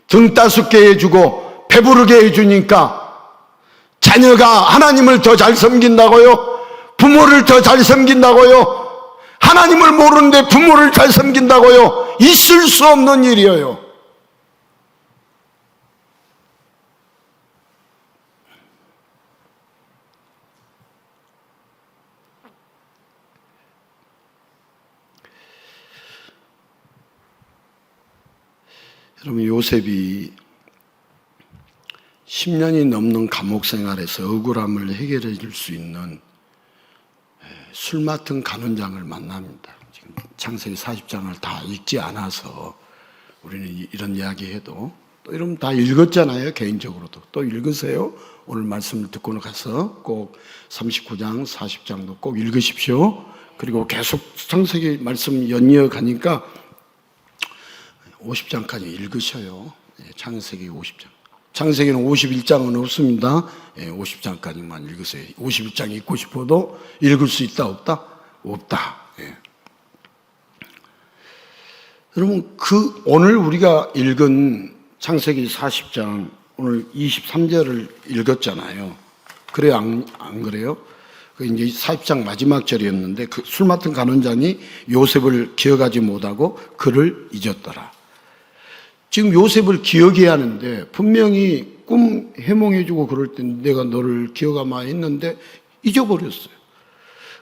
[SPEAKER 1] 등 따숩게 해주고 배부르게 해주니까 자녀가 하나님을 더 잘 섬긴다고요? 부모를 더 잘 섬긴다고요? 하나님을 모르는데 부모를 잘 섬긴다고요? 있을 수 없는 일이에요. 여러분, 요셉이 10년이 넘는 감옥 생활에서 억울함을 해결해 줄 수 있는 술 맡은 간원장을 만납니다. 지금 창세기 40장을 다 읽지 않아서 우리는 이런 이야기해도, 또 여러분 다 읽었잖아요. 개인적으로도 또 읽으세요. 오늘 말씀을 듣고 가서 꼭 39장 40장도 꼭 읽으십시오. 그리고 계속 창세기 말씀 연이어 가니까 50장까지 읽으셔요. 창세기 50장. 창세기는 51장은 없습니다. 50장까지만 읽으세요. 51장 읽고 싶어도 읽을 수 있다 없다? 없다. 여러분, 오늘 우리가 읽은 창세기 40장, 오늘 23절을 읽었잖아요. 그래요, 안 그래요? 이제 40장 마지막 절이었는데, 술 맡은 간원장이 요셉을 기억하지 못하고 그를 잊었더라. 지금 요셉을 기억해야 하는데, 분명히 꿈 해몽해주고 그럴 때 내가 너를 기억하마 했는데 잊어버렸어요.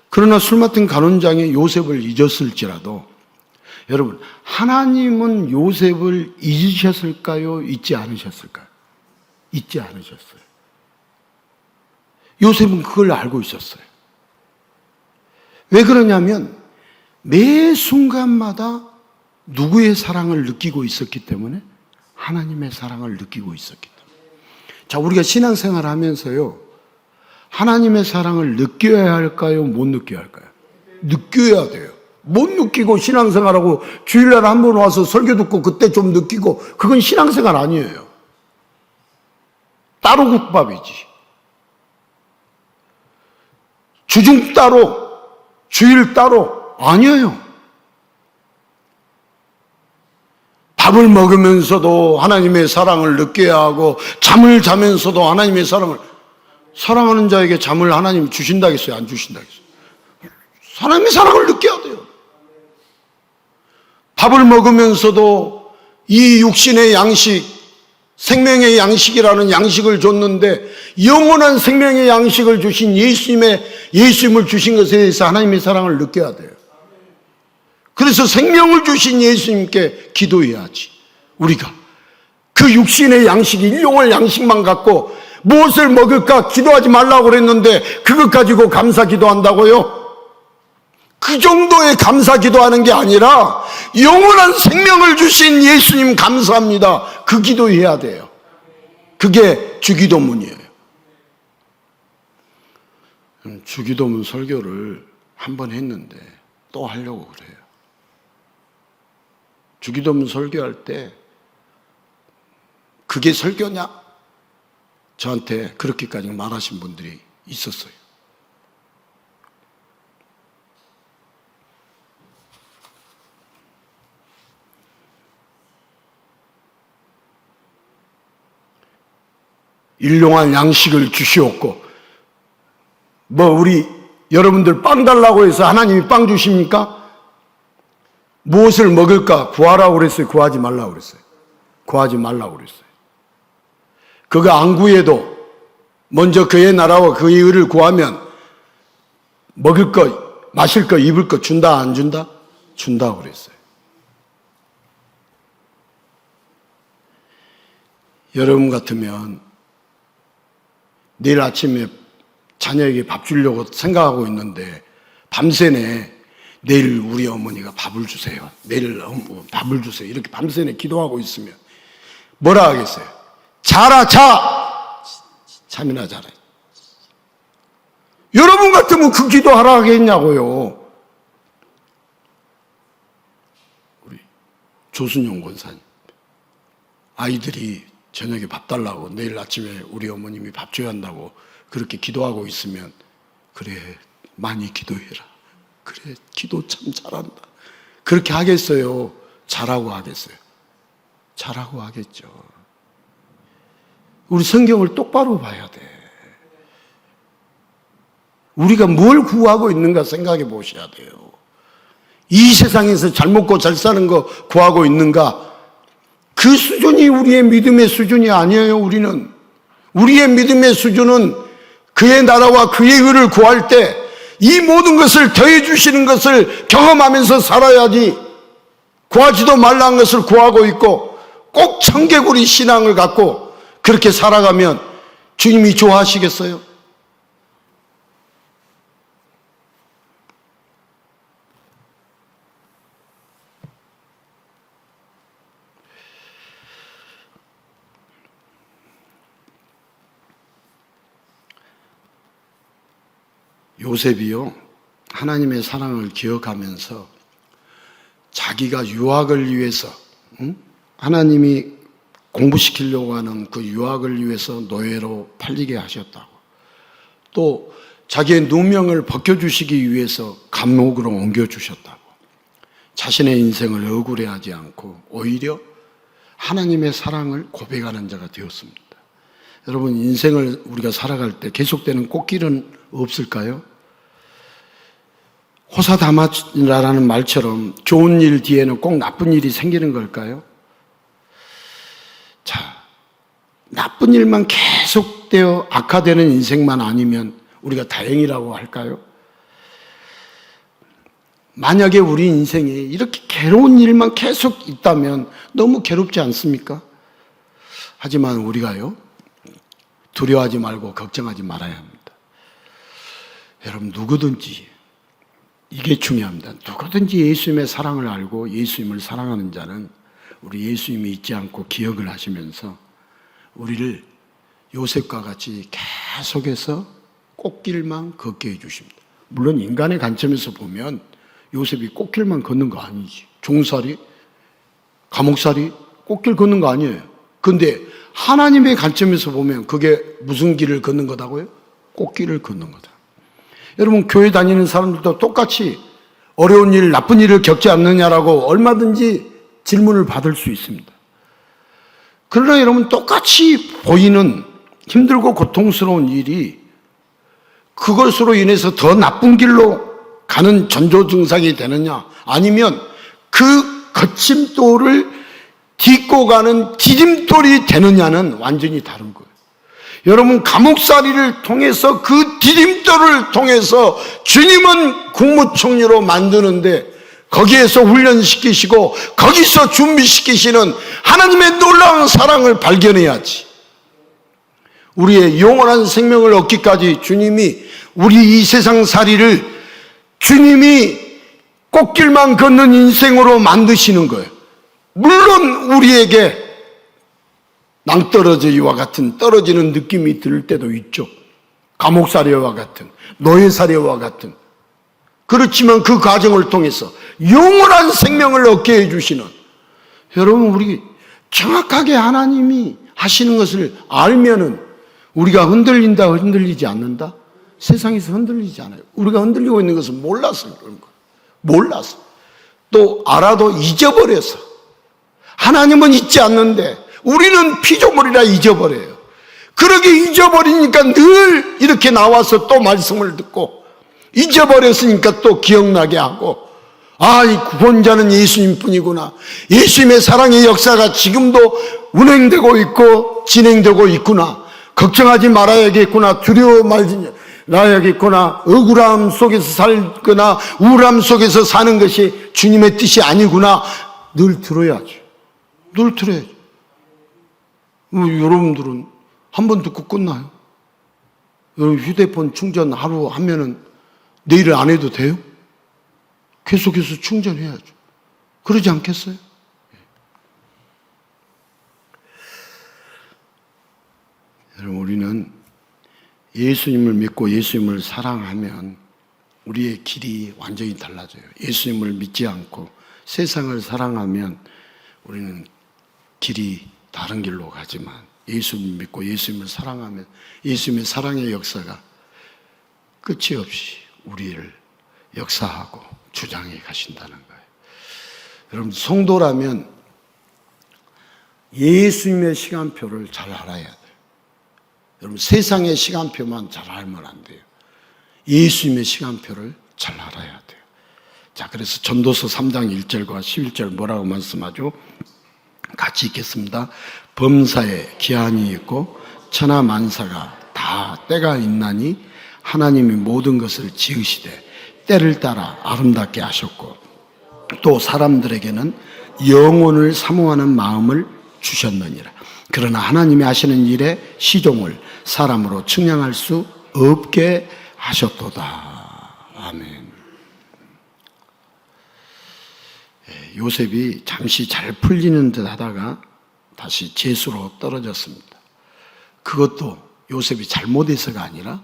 [SPEAKER 1] 그러나 술 맡은 간원장이 요셉을 잊었을지라도, 여러분, 하나님은 요셉을 잊으셨을까요? 잊지 않으셨을까요? 잊지 않으셨어요. 요셉은 그걸 알고 있었어요. 왜 그러냐면 매 순간마다 누구의 사랑을 느끼고 있었기 때문에, 하나님의 사랑을 느끼고 있었기 때문에. 자, 우리가 신앙생활 하면서요, 하나님의 사랑을 느껴야 할까요? 못 느껴야 할까요? 느껴야 돼요. 못 느끼고 신앙생활하고 주일날 한 번 와서 설교 듣고 그때 좀 느끼고, 그건 신앙생활 아니에요. 따로 국밥이지. 주중 따로, 주일 따로 아니에요. 밥을 먹으면서도 하나님의 사랑을 느껴야 하고, 잠을 자면서도 하나님의 사랑하는 자에게 잠을 하나님이 주신다겠어요? 안 주신다겠어요? 하나님의 사랑을 느껴야 돼요. 밥을 먹으면서도 이 육신의 양식, 생명의 양식이라는 양식을 줬는데, 영원한 생명의 양식을 주신 예수님을 주신 것에 대해서 하나님의 사랑을 느껴야 돼요. 그래서 생명을 주신 예수님께 기도해야지. 우리가 그 육신의 양식, 일용할 양식만 갖고 무엇을 먹을까 기도하지 말라고 그랬는데, 그것 가지고 감사 기도한다고요? 그 정도의 감사 기도하는 게 아니라 영원한 생명을 주신 예수님 감사합니다, 그 기도해야 돼요. 그게 주기도문이에요. 주기도문 설교를 한 번 했는데 또 하려고 그래요. 주기도문 설교할 때 그게 설교냐? 저한테 그렇게까지 말하신 분들이 있었어요. 일용할 양식을 주시옵고, 우리 여러분들 빵 달라고 해서 하나님이 빵 주십니까? 무엇을 먹을까 구하라고 그랬어요? 구하지 말라고 그랬어요? 구하지 말라고 그랬어요. 그거 안 구해도 먼저 그의 나라와 그의 의를 구하면 먹을 거, 마실 거, 입을 거 준다, 안 준다? 준다고 그랬어요. 여러분 같으면 내일 아침에 자녀에게 밥 주려고 생각하고 있는데 밤새내 내일 우리 어머니가 밥을 주세요, 내일 밥을 주세요, 이렇게 밤새내 기도하고 있으면 뭐라 하겠어요? 자라, 잠이나 자라. 여러분 같으면 그 기도하라 하겠냐고요. 우리 조순영 권사님, 아이들이 저녁에 밥 달라고, 내일 아침에 우리 어머님이 밥 줘야 한다고 그렇게 기도하고 있으면, 그래, 많이 기도해라, 그래, 기도 참 잘한다, 그렇게 하겠어요? 잘하고 하겠어요? 잘하고 하겠죠. 우리 성경을 똑바로 봐야 돼. 우리가 뭘 구하고 있는가 생각해 보셔야 돼요. 이 세상에서 잘 먹고 잘 사는 거 구하고 있는가? 그 수준이 우리의 믿음의 수준이 아니에요. 우리의 믿음의 수준은 그의 나라와 그의 의를 구할 때 이 모든 것을 더해 주시는 것을 경험하면서 살아야지, 구하지도 말라는 것을 구하고 있고 꼭 청개구리 신앙을 갖고 그렇게 살아가면 주님이 좋아하시겠어요? 요셉이요, 하나님의 사랑을 기억하면서 자기가 유학을 위해서, 하나님이 공부시키려고 하는 그 유학을 위해서 노예로 팔리게 하셨다고, 또 자기의 누명을 벗겨주시기 위해서 감옥으로 옮겨주셨다고, 자신의 인생을 억울해하지 않고 오히려 하나님의 사랑을 고백하는 자가 되었습니다. 여러분, 인생을 우리가 살아갈 때 계속되는 꽃길은 없을까요? 호사다마라는 말처럼 좋은 일 뒤에는 꼭 나쁜 일이 생기는 걸까요? 자, 나쁜 일만 계속되어 악화되는 인생만 아니면 우리가 다행이라고 할까요? 만약에 우리 인생에 이렇게 괴로운 일만 계속 있다면 너무 괴롭지 않습니까? 하지만 우리가요, 두려워하지 말고 걱정하지 말아야 합니다. 여러분, 누구든지 이게 중요합니다. 누구든지 예수님의 사랑을 알고 예수님을 사랑하는 자는 우리 예수님이 잊지 않고 기억을 하시면서 우리를 요셉과 같이 계속해서 꽃길만 걷게 해주십니다. 물론 인간의 관점에서 보면 요셉이 꽃길만 걷는 거 아니지. 종살이, 감옥살이, 꽃길 걷는 거 아니에요. 그런데 하나님의 관점에서 보면 그게 무슨 길을 걷는 거다고요? 꽃길을 걷는 거다. 여러분, 교회 다니는 사람들도 똑같이 어려운 일, 나쁜 일을 겪지 않느냐라고 얼마든지 질문을 받을 수 있습니다. 그러나 여러분, 똑같이 보이는 힘들고 고통스러운 일이 그것으로 인해서 더 나쁜 길로 가는 전조 증상이 되느냐, 아니면 그 거침돌을 딛고 가는 디딤돌이 되느냐는 완전히 다른 거예요. 여러분, 감옥살이를 통해서 그 디딤돌을 통해서 주님은 국무총리로 만드는데 거기에서 훈련시키시고 거기서 준비시키시는 하나님의 놀라운 사랑을 발견해야지. 우리의 영원한 생명을 얻기까지 주님이 우리 이 세상 살이를 주님이 꽃길만 걷는 인생으로 만드시는 거예요. 물론 우리에게 낭떠러지와 같은 떨어지는 느낌이 들 때도 있죠. 감옥살이와 같은, 노예살이와 같은. 그렇지만 그 과정을 통해서 영원한 생명을 얻게 해주시는, 여러분, 우리 정확하게 하나님이 하시는 것을 알면은 우리가 흔들린다, 흔들리지 않는다? 세상에서 흔들리지 않아요. 우리가 흔들리고 있는 것은 몰라서 그런 거예요. 몰라서. 또 알아도 잊어버려서. 하나님은 잊지 않는데 우리는 피조물이라 잊어버려요. 그러게 잊어버리니까 늘 이렇게 나와서 또 말씀을 듣고, 잊어버렸으니까 또 기억나게 하고, 아, 이 구원자는 예수님 뿐이구나. 예수님의 사랑의 역사가 지금도 운행되고 있고 진행되고 있구나. 걱정하지 말아야겠구나. 두려워 말아야겠구나. 억울함 속에서 살거나 우울함 속에서 사는 것이 주님의 뜻이 아니구나. 늘 들어야죠. 늘 들어야죠. 여러분들은 한 번 듣고 끝나요? 여러분, 휴대폰 충전 하루 하면은 내일 안 해도 돼요? 계속해서 충전해야죠. 그러지 않겠어요? 여러분, 우리는 예수님을 믿고 예수님을 사랑하면 우리의 길이 완전히 달라져요. 예수님을 믿지 않고 세상을 사랑하면 우리는 길이 다른 길로 가지만, 예수님을 믿고 예수님을 사랑하면 예수님의 사랑의 역사가 끝이 없이 우리를 역사하고 주장해 가신다는 거예요. 여러분, 성도라면 예수님의 시간표를 잘 알아야 돼요. 여러분, 세상의 시간표만 잘 알면 안 돼요. 예수님의 시간표를 잘 알아야 돼요. 자, 그래서 전도서 3장 1절과 11절 뭐라고 말씀하죠? 같이 읽겠습니다. 범사에 기한이 있고 천하 만사가 다 때가 있나니 하나님이 모든 것을 지으시되 때를 따라 아름답게 하셨고 또 사람들에게는 영혼을 사모하는 마음을 주셨느니라. 그러나 하나님이 하시는 일의 시종을 사람으로 측량할 수 없게 하셨도다. 아멘. 요셉이 잠시 잘 풀리는 듯 하다가 다시 죄수로 떨어졌습니다. 그것도 요셉이 잘못해서가 아니라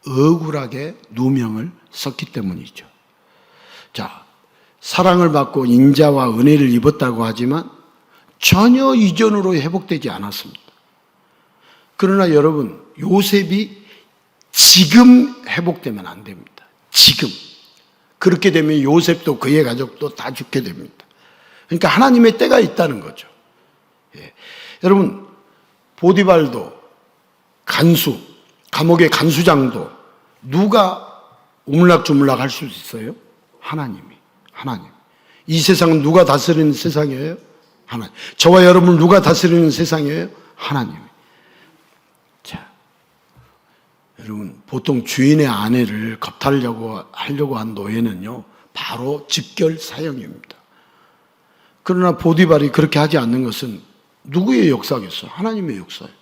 [SPEAKER 1] 억울하게 누명을 썼기 때문이죠. 자, 사랑을 받고 인자와 은혜를 입었다고 하지만 전혀 이전으로 회복되지 않았습니다. 그러나 여러분, 요셉이 지금 회복되면 안 됩니다. 지금. 그렇게 되면 요셉도 그의 가족도 다 죽게 됩니다. 그러니까 하나님의 때가 있다는 거죠. 예. 여러분, 보디발도, 간수, 감옥의 간수장도 누가 우물락주물락 할 수 있어요? 하나님. 이 세상은 누가 다스리는 세상이에요? 하나님. 저와 여러분을 누가 다스리는 세상이에요? 하나님. 자, 여러분, 보통 주인의 아내를 겁탈려고 하려고 한 노예는요, 바로 직결 사형입니다. 그러나 보디발이 그렇게 하지 않는 것은 누구의 역사겠어요? 하나님의 역사예요.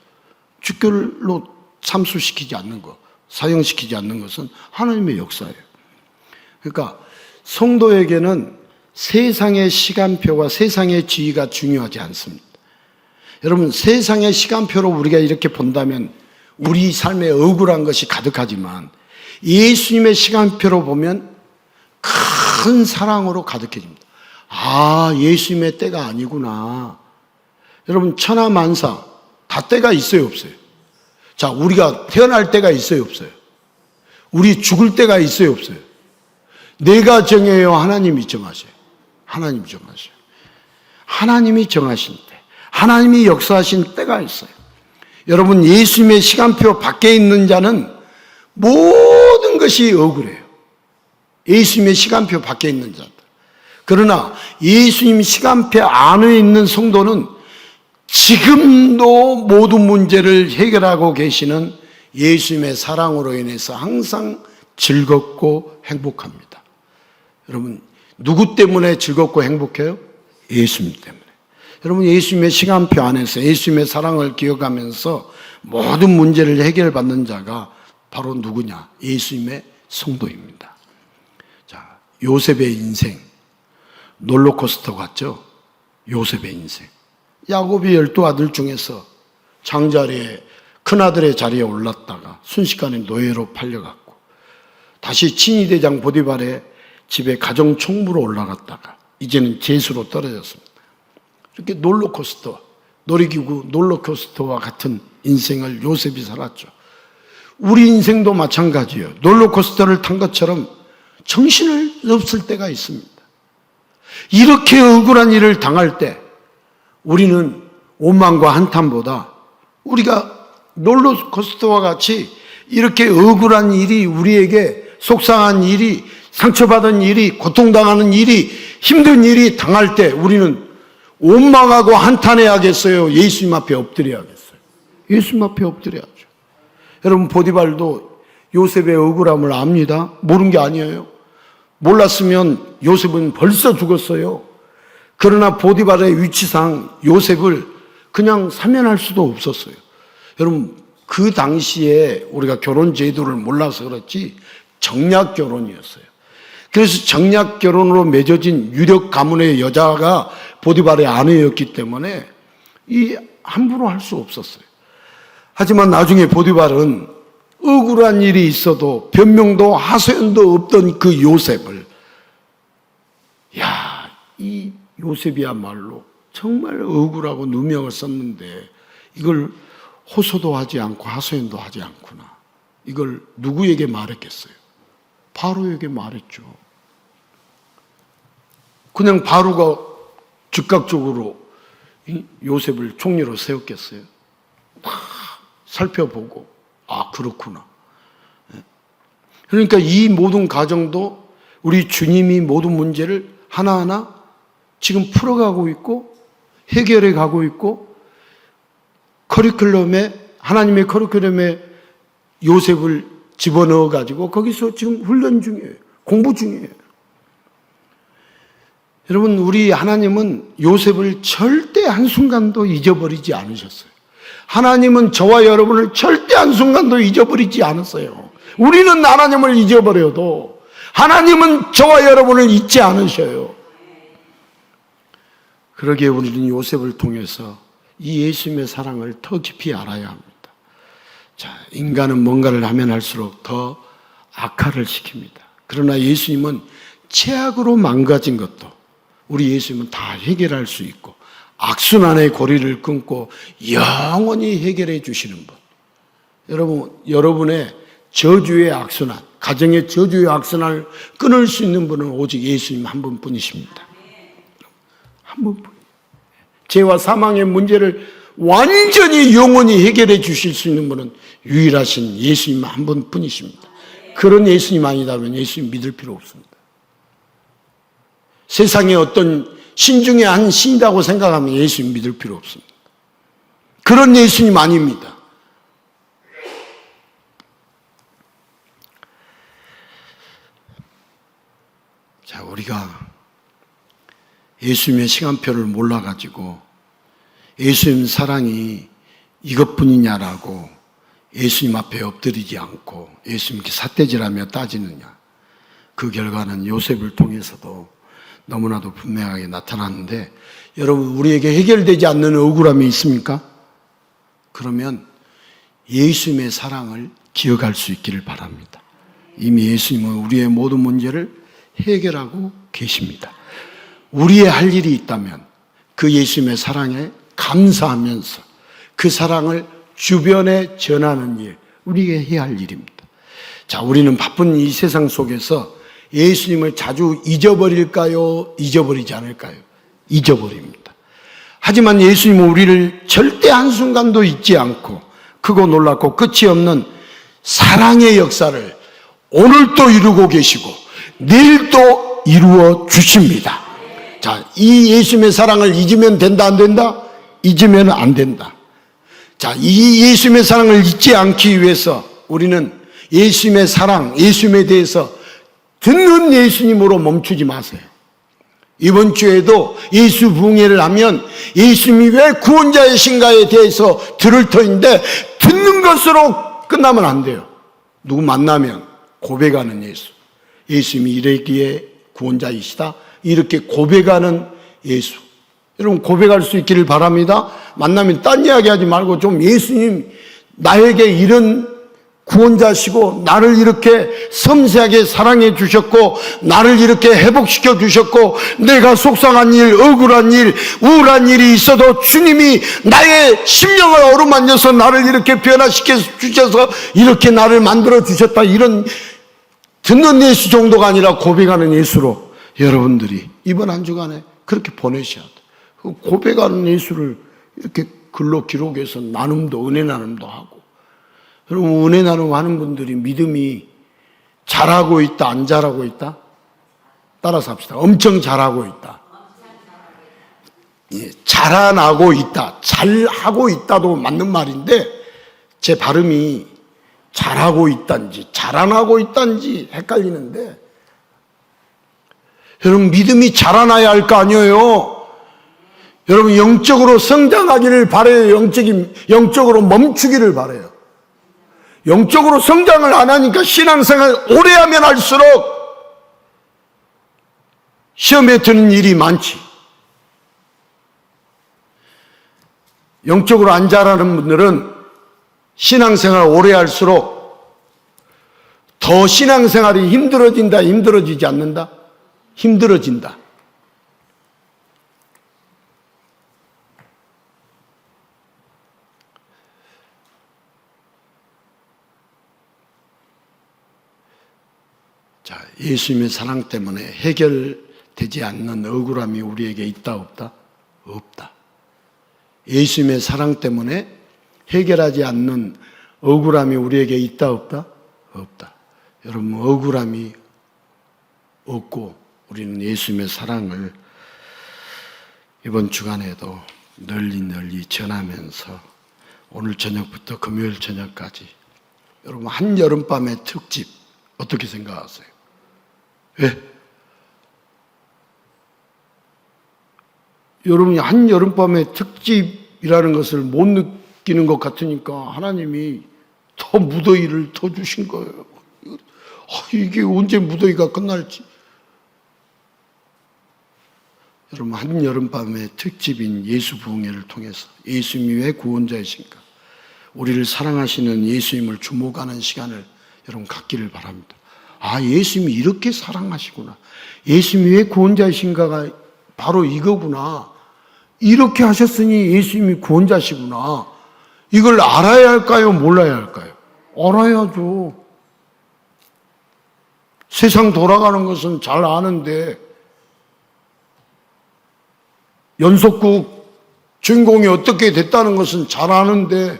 [SPEAKER 1] 직결로 참수시키지 않는 것, 사형시키지 않는 것은 하나님의 역사예요. 그러니까 성도에게는 세상의 시간표와 세상의 지위가 중요하지 않습니다. 여러분, 세상의 시간표로 우리가 이렇게 본다면 우리 삶에 억울한 것이 가득하지만 예수님의 시간표로 보면 큰 사랑으로 가득해집니다. 아, 예수님의 때가 아니구나. 여러분, 천하만사 다 때가 있어요, 없어요? 자, 우리가 태어날 때가 있어요, 없어요? 우리 죽을 때가 있어요, 없어요? 내가 정해요, 하나님이 정하세요? 하나님이 정하세요. 하나님이 정하신 때, 하나님이 역사하신 때가 있어요. 여러분, 예수님의 시간표 밖에 있는 자는 모든 것이 억울해요. 예수님의 시간표 밖에 있는 자들. 그러나 예수님 시간표 안에 있는 성도는 지금도 모든 문제를 해결하고 계시는 예수님의 사랑으로 인해서 항상 즐겁고 행복합니다. 여러분, 누구 때문에 즐겁고 행복해요? 예수님 때문에. 여러분, 예수님의 시간표 안에서 예수님의 사랑을 기억하면서 모든 문제를 해결받는 자가 바로 누구냐? 예수님의 성도입니다. 자, 요셉의 인생, 롤러코스터 같죠? 요셉의 인생. 야곱이 12아들 중에서 장자리에, 큰아들의 자리에 올랐다가 순식간에 노예로 팔려갔고, 다시 친위대장 보디발의 집에 가정총무로 올라갔다가 이제는 제수로 떨어졌습니다. 이렇게 롤러코스터, 놀이기구 롤러코스터와 같은 인생을 요셉이 살았죠. 우리 인생도 마찬가지예요. 롤러코스터를 탄 것처럼 정신을 없을 때가 있습니다. 이렇게 억울한 일을 당할 때 우리는 오만과 한탄보다 우리가 롤러코스터와 같이 이렇게 억울한 일이, 우리에게 속상한 일이, 상처받은 일이, 고통당하는 일이, 힘든 일이 당할 때 우리는 원망하고 한탄해야겠어요? 예수님 앞에 엎드려야겠어요? 예수님 앞에 엎드려야죠. 여러분, 보디발도 요셉의 억울함을 압니다. 모르는 게 아니에요. 몰랐으면 요셉은 벌써 죽었어요. 그러나 보디발의 위치상 요셉을 그냥 사면할 수도 없었어요. 여러분, 그 당시에 우리가 결혼 제도를 몰라서 그렇지 정략 결혼이었어요. 그래서 정략 결혼으로 맺어진 유력 가문의 여자가 보디발의 아내였기 때문에 이 함부로 할 수 없었어요. 하지만 나중에 보디발은 억울한 일이 있어도 변명도 하소연도 없던 그 요셉을, 야, 이 요셉이야말로 정말 억울하고 누명을 썼는데 이걸 호소도 하지 않고 하소연도 하지 않구나. 이걸 누구에게 말했겠어요? 바로에게 말했죠. 그냥 바로가 즉각적으로 요셉을 총리로 세웠겠어요? 막 살펴보고, 아, 그렇구나. 그러니까 이 모든 과정도 우리 주님이 모든 문제를 하나하나 지금 풀어가고 있고 해결해 가고 있고, 커리큘럼에, 하나님의 커리큘럼에 요셉을 집어넣어 가지고 거기서 지금 훈련 중이에요. 공부 중이에요. 여러분, 우리 하나님은 요셉을 절대 한순간도 잊어버리지 않으셨어요. 하나님은 저와 여러분을 절대 한순간도 잊어버리지 않았어요. 우리는 하나님을 잊어버려도 하나님은 저와 여러분을 잊지 않으셔요. 그러기에 우리는 요셉을 통해서 이 예수님의 사랑을 더 깊이 알아야 합니다. 자, 인간은 뭔가를 하면 할수록 더 악화를 시킵니다. 그러나 예수님은 최악으로 망가진 것도 우리 예수님은 다 해결할 수 있고, 악순환의 고리를 끊고 영원히 해결해 주시는 분. 여러분, 여러분의 저주의 악순환, 가정의 저주의 악선을 끊을 수 있는 분은 오직 예수님 한 분뿐이십니다. 한 분뿐. 죄와 사망의 문제를 완전히 영원히 해결해 주실 수 있는 분은 유일하신 예수님 한 분뿐이십니다. 그런 예수님 아니다면 예수님 믿을 필요 없습니다. 세상에 어떤 신 중에 한 신이라고 생각하면 예수님 믿을 필요 없습니다. 그런 예수님 아닙니다. 자, 우리가 예수님의 시간표를 몰라가지고 예수님 사랑이 이것뿐이냐라고 예수님 앞에 엎드리지 않고 예수님께 삿대질하며 따지느냐, 그 결과는 요셉을 통해서도 너무나도 분명하게 나타났는데, 여러분, 우리에게 해결되지 않는 억울함이 있습니까? 그러면 예수님의 사랑을 기억할 수 있기를 바랍니다. 이미 예수님은 우리의 모든 문제를 해결하고 계십니다. 우리의 할 일이 있다면 그 예수님의 사랑에 감사하면서 그 사랑을 주변에 전하는 일, 우리가 해야 할 일입니다. 자, 우리는 바쁜 이 세상 속에서 예수님을 자주 잊어버릴까요? 잊어버리지 않을까요? 잊어버립니다. 하지만 예수님은 우리를 절대 한순간도 잊지 않고 크고 놀랍고 끝이 없는 사랑의 역사를 오늘도 이루고 계시고 내일도 이루어 주십니다. 자, 이 예수님의 사랑을 잊으면 된다, 안 된다? 잊으면 안 된다. 자, 이 예수님의 사랑을 잊지 않기 위해서 우리는 예수님의 사랑, 예수님에 대해서 듣는 예수님으로 멈추지 마세요. 이번 주에도 예수 부흥회를 하면 예수님이 왜 구원자이신가에 대해서 들을 터인데 듣는 것으로 끝나면 안 돼요. 누구 만나면 고백하는 예수. 예수님이 이랬기에 구원자이시다. 이렇게 고백하는 예수. 여러분, 고백할 수 있기를 바랍니다. 만나면 딴 이야기 하지 말고 좀 예수님 나에게 이런 구원자시고 나를 이렇게 섬세하게 사랑해 주셨고 나를 이렇게 회복시켜 주셨고 내가 속상한 일, 억울한 일, 우울한 일이 있어도 주님이 나의 심령을 어루만져서 나를 이렇게 변화시켜 주셔서 이렇게 나를 만들어 주셨다. 이런 듣는 예수 정도가 아니라 고백하는 예수로 여러분들이 이번 한 주간에 그렇게 보내셔야 돼요. 그 고백하는 예수를 이렇게 글로 기록해서 나눔도, 은혜 나눔도 하고. 여러분, 은혜 나눔하는 분들이 믿음이 잘하고 있다, 안 잘하고 있다? 따라서 합시다. 엄청 잘하고 있다. 예, 자라나고 있다. 잘하고 있다도 맞는 말인데 제 발음이 잘하고 있단지 자라나고 있단지 헷갈리는데, 여러분, 믿음이 자라나야 할 거 아니에요. 여러분, 영적으로 성장하기를 바라요. 영적으로 멈추기를 바라요. 영적으로 성장을 안 하니까 신앙생활 오래 하면 할수록 시험에 드는 일이 많지. 영적으로 안 자라는 분들은 신앙생활 오래 할수록 더 신앙생활이 힘들어진다, 힘들어지지 않는다? 힘들어진다. 자, 예수님의 사랑 때문에 해결되지 않는 억울함이 우리에게 있다, 없다? 없다. 예수님의 사랑 때문에 해결하지 않는 억울함이 우리에게 있다, 없다? 없다. 여러분, 억울함이 없고 우리는 예수님의 사랑을 이번 주간에도 널리 전하면서 오늘 저녁부터 금요일 저녁까지, 여러분, 한여름밤의 특집 어떻게 생각하세요? 왜? 여러분이 한여름밤의 특집이라는 것을 못 느끼는 것 같으니까 하나님이 더 무더위를 더 주신 거예요. 이게 언제 무더위가 끝날지. 여러분, 한여름밤의 특집인 예수 부흥회를 통해서 예수님이 왜 구원자이신가, 우리를 사랑하시는 예수님을 주목하는 시간을 여러분 갖기를 바랍니다. 아, 예수님이 이렇게 사랑하시구나. 예수님이 왜 구원자이신가가 바로 이거구나. 이렇게 하셨으니 예수님이 구원자시구나. 이걸 알아야 할까요? 몰라야 할까요? 알아야죠. 세상 돌아가는 것은 잘 아는데, 연속국 주인공이 어떻게 됐다는 것은 잘 아는데,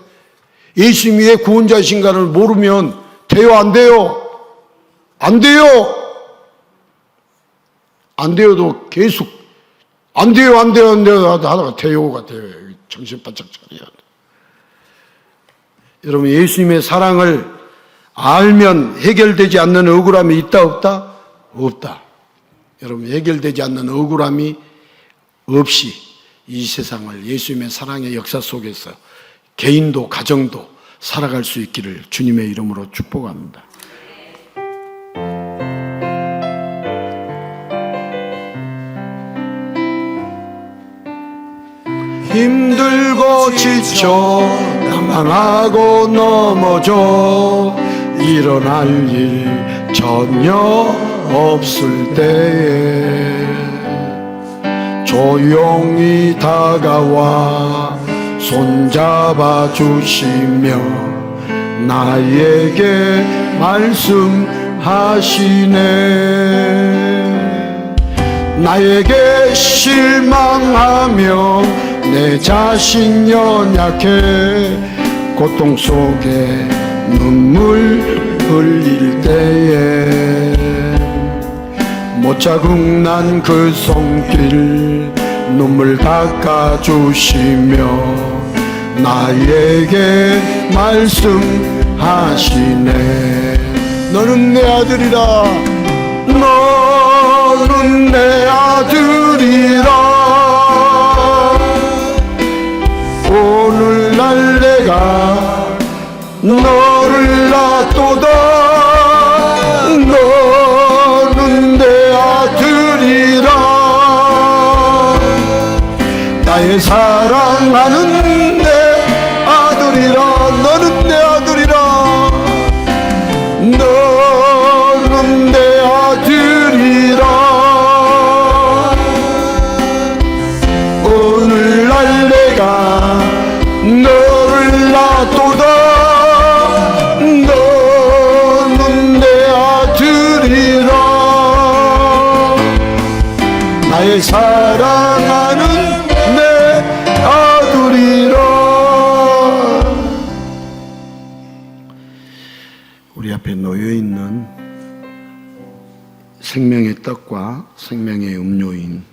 [SPEAKER 1] 예수님이 왜 구원자이신가를 모르면 돼요, 안 돼요? 안 돼요! 안 돼요도 계속 안 돼요, 안 돼요, 안 돼요 하다가 돼요가 돼요. 정신 바짝 차려야 돼. 여러분, 예수님의 사랑을 알면 해결되지 않는 억울함이 있다, 없다? 없다. 여러분, 해결되지 않는 억울함이 없이 이 세상을 예수님의 사랑의 역사 속에서 개인도 가정도 살아갈 수 있기를 주님의 이름으로 축복합니다. 힘들고 지쳐 난망하고 넘어져 일어날 일 전혀 없을 때에 조용히 다가와 손잡아 주시며 나에게 말씀하시네. 나에게 실망하며 내 자신 연약해 고통 속에 눈물 흘릴 때에 못 자국난 그 손길 눈물 닦아주시며 나에게 말씀하시네. 너는 내 아들이라, 너는 내 아들이라. 오늘날 내가 너를 놔도다. 너는 내 아들이라. 나의 사랑하는 내 아들이라. 너는 내 아들이라. 너는 내 아들이라. 오늘날 내가 너를 놔도다. 너는 내 아들이라. 나의 사랑하는 내 아들이라. 우리 앞에 놓여 있는 생명의 떡과 생명의 음료인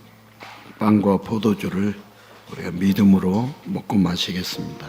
[SPEAKER 1] 빵과 포도주를 우리가 믿음으로 먹고 마시겠습니다.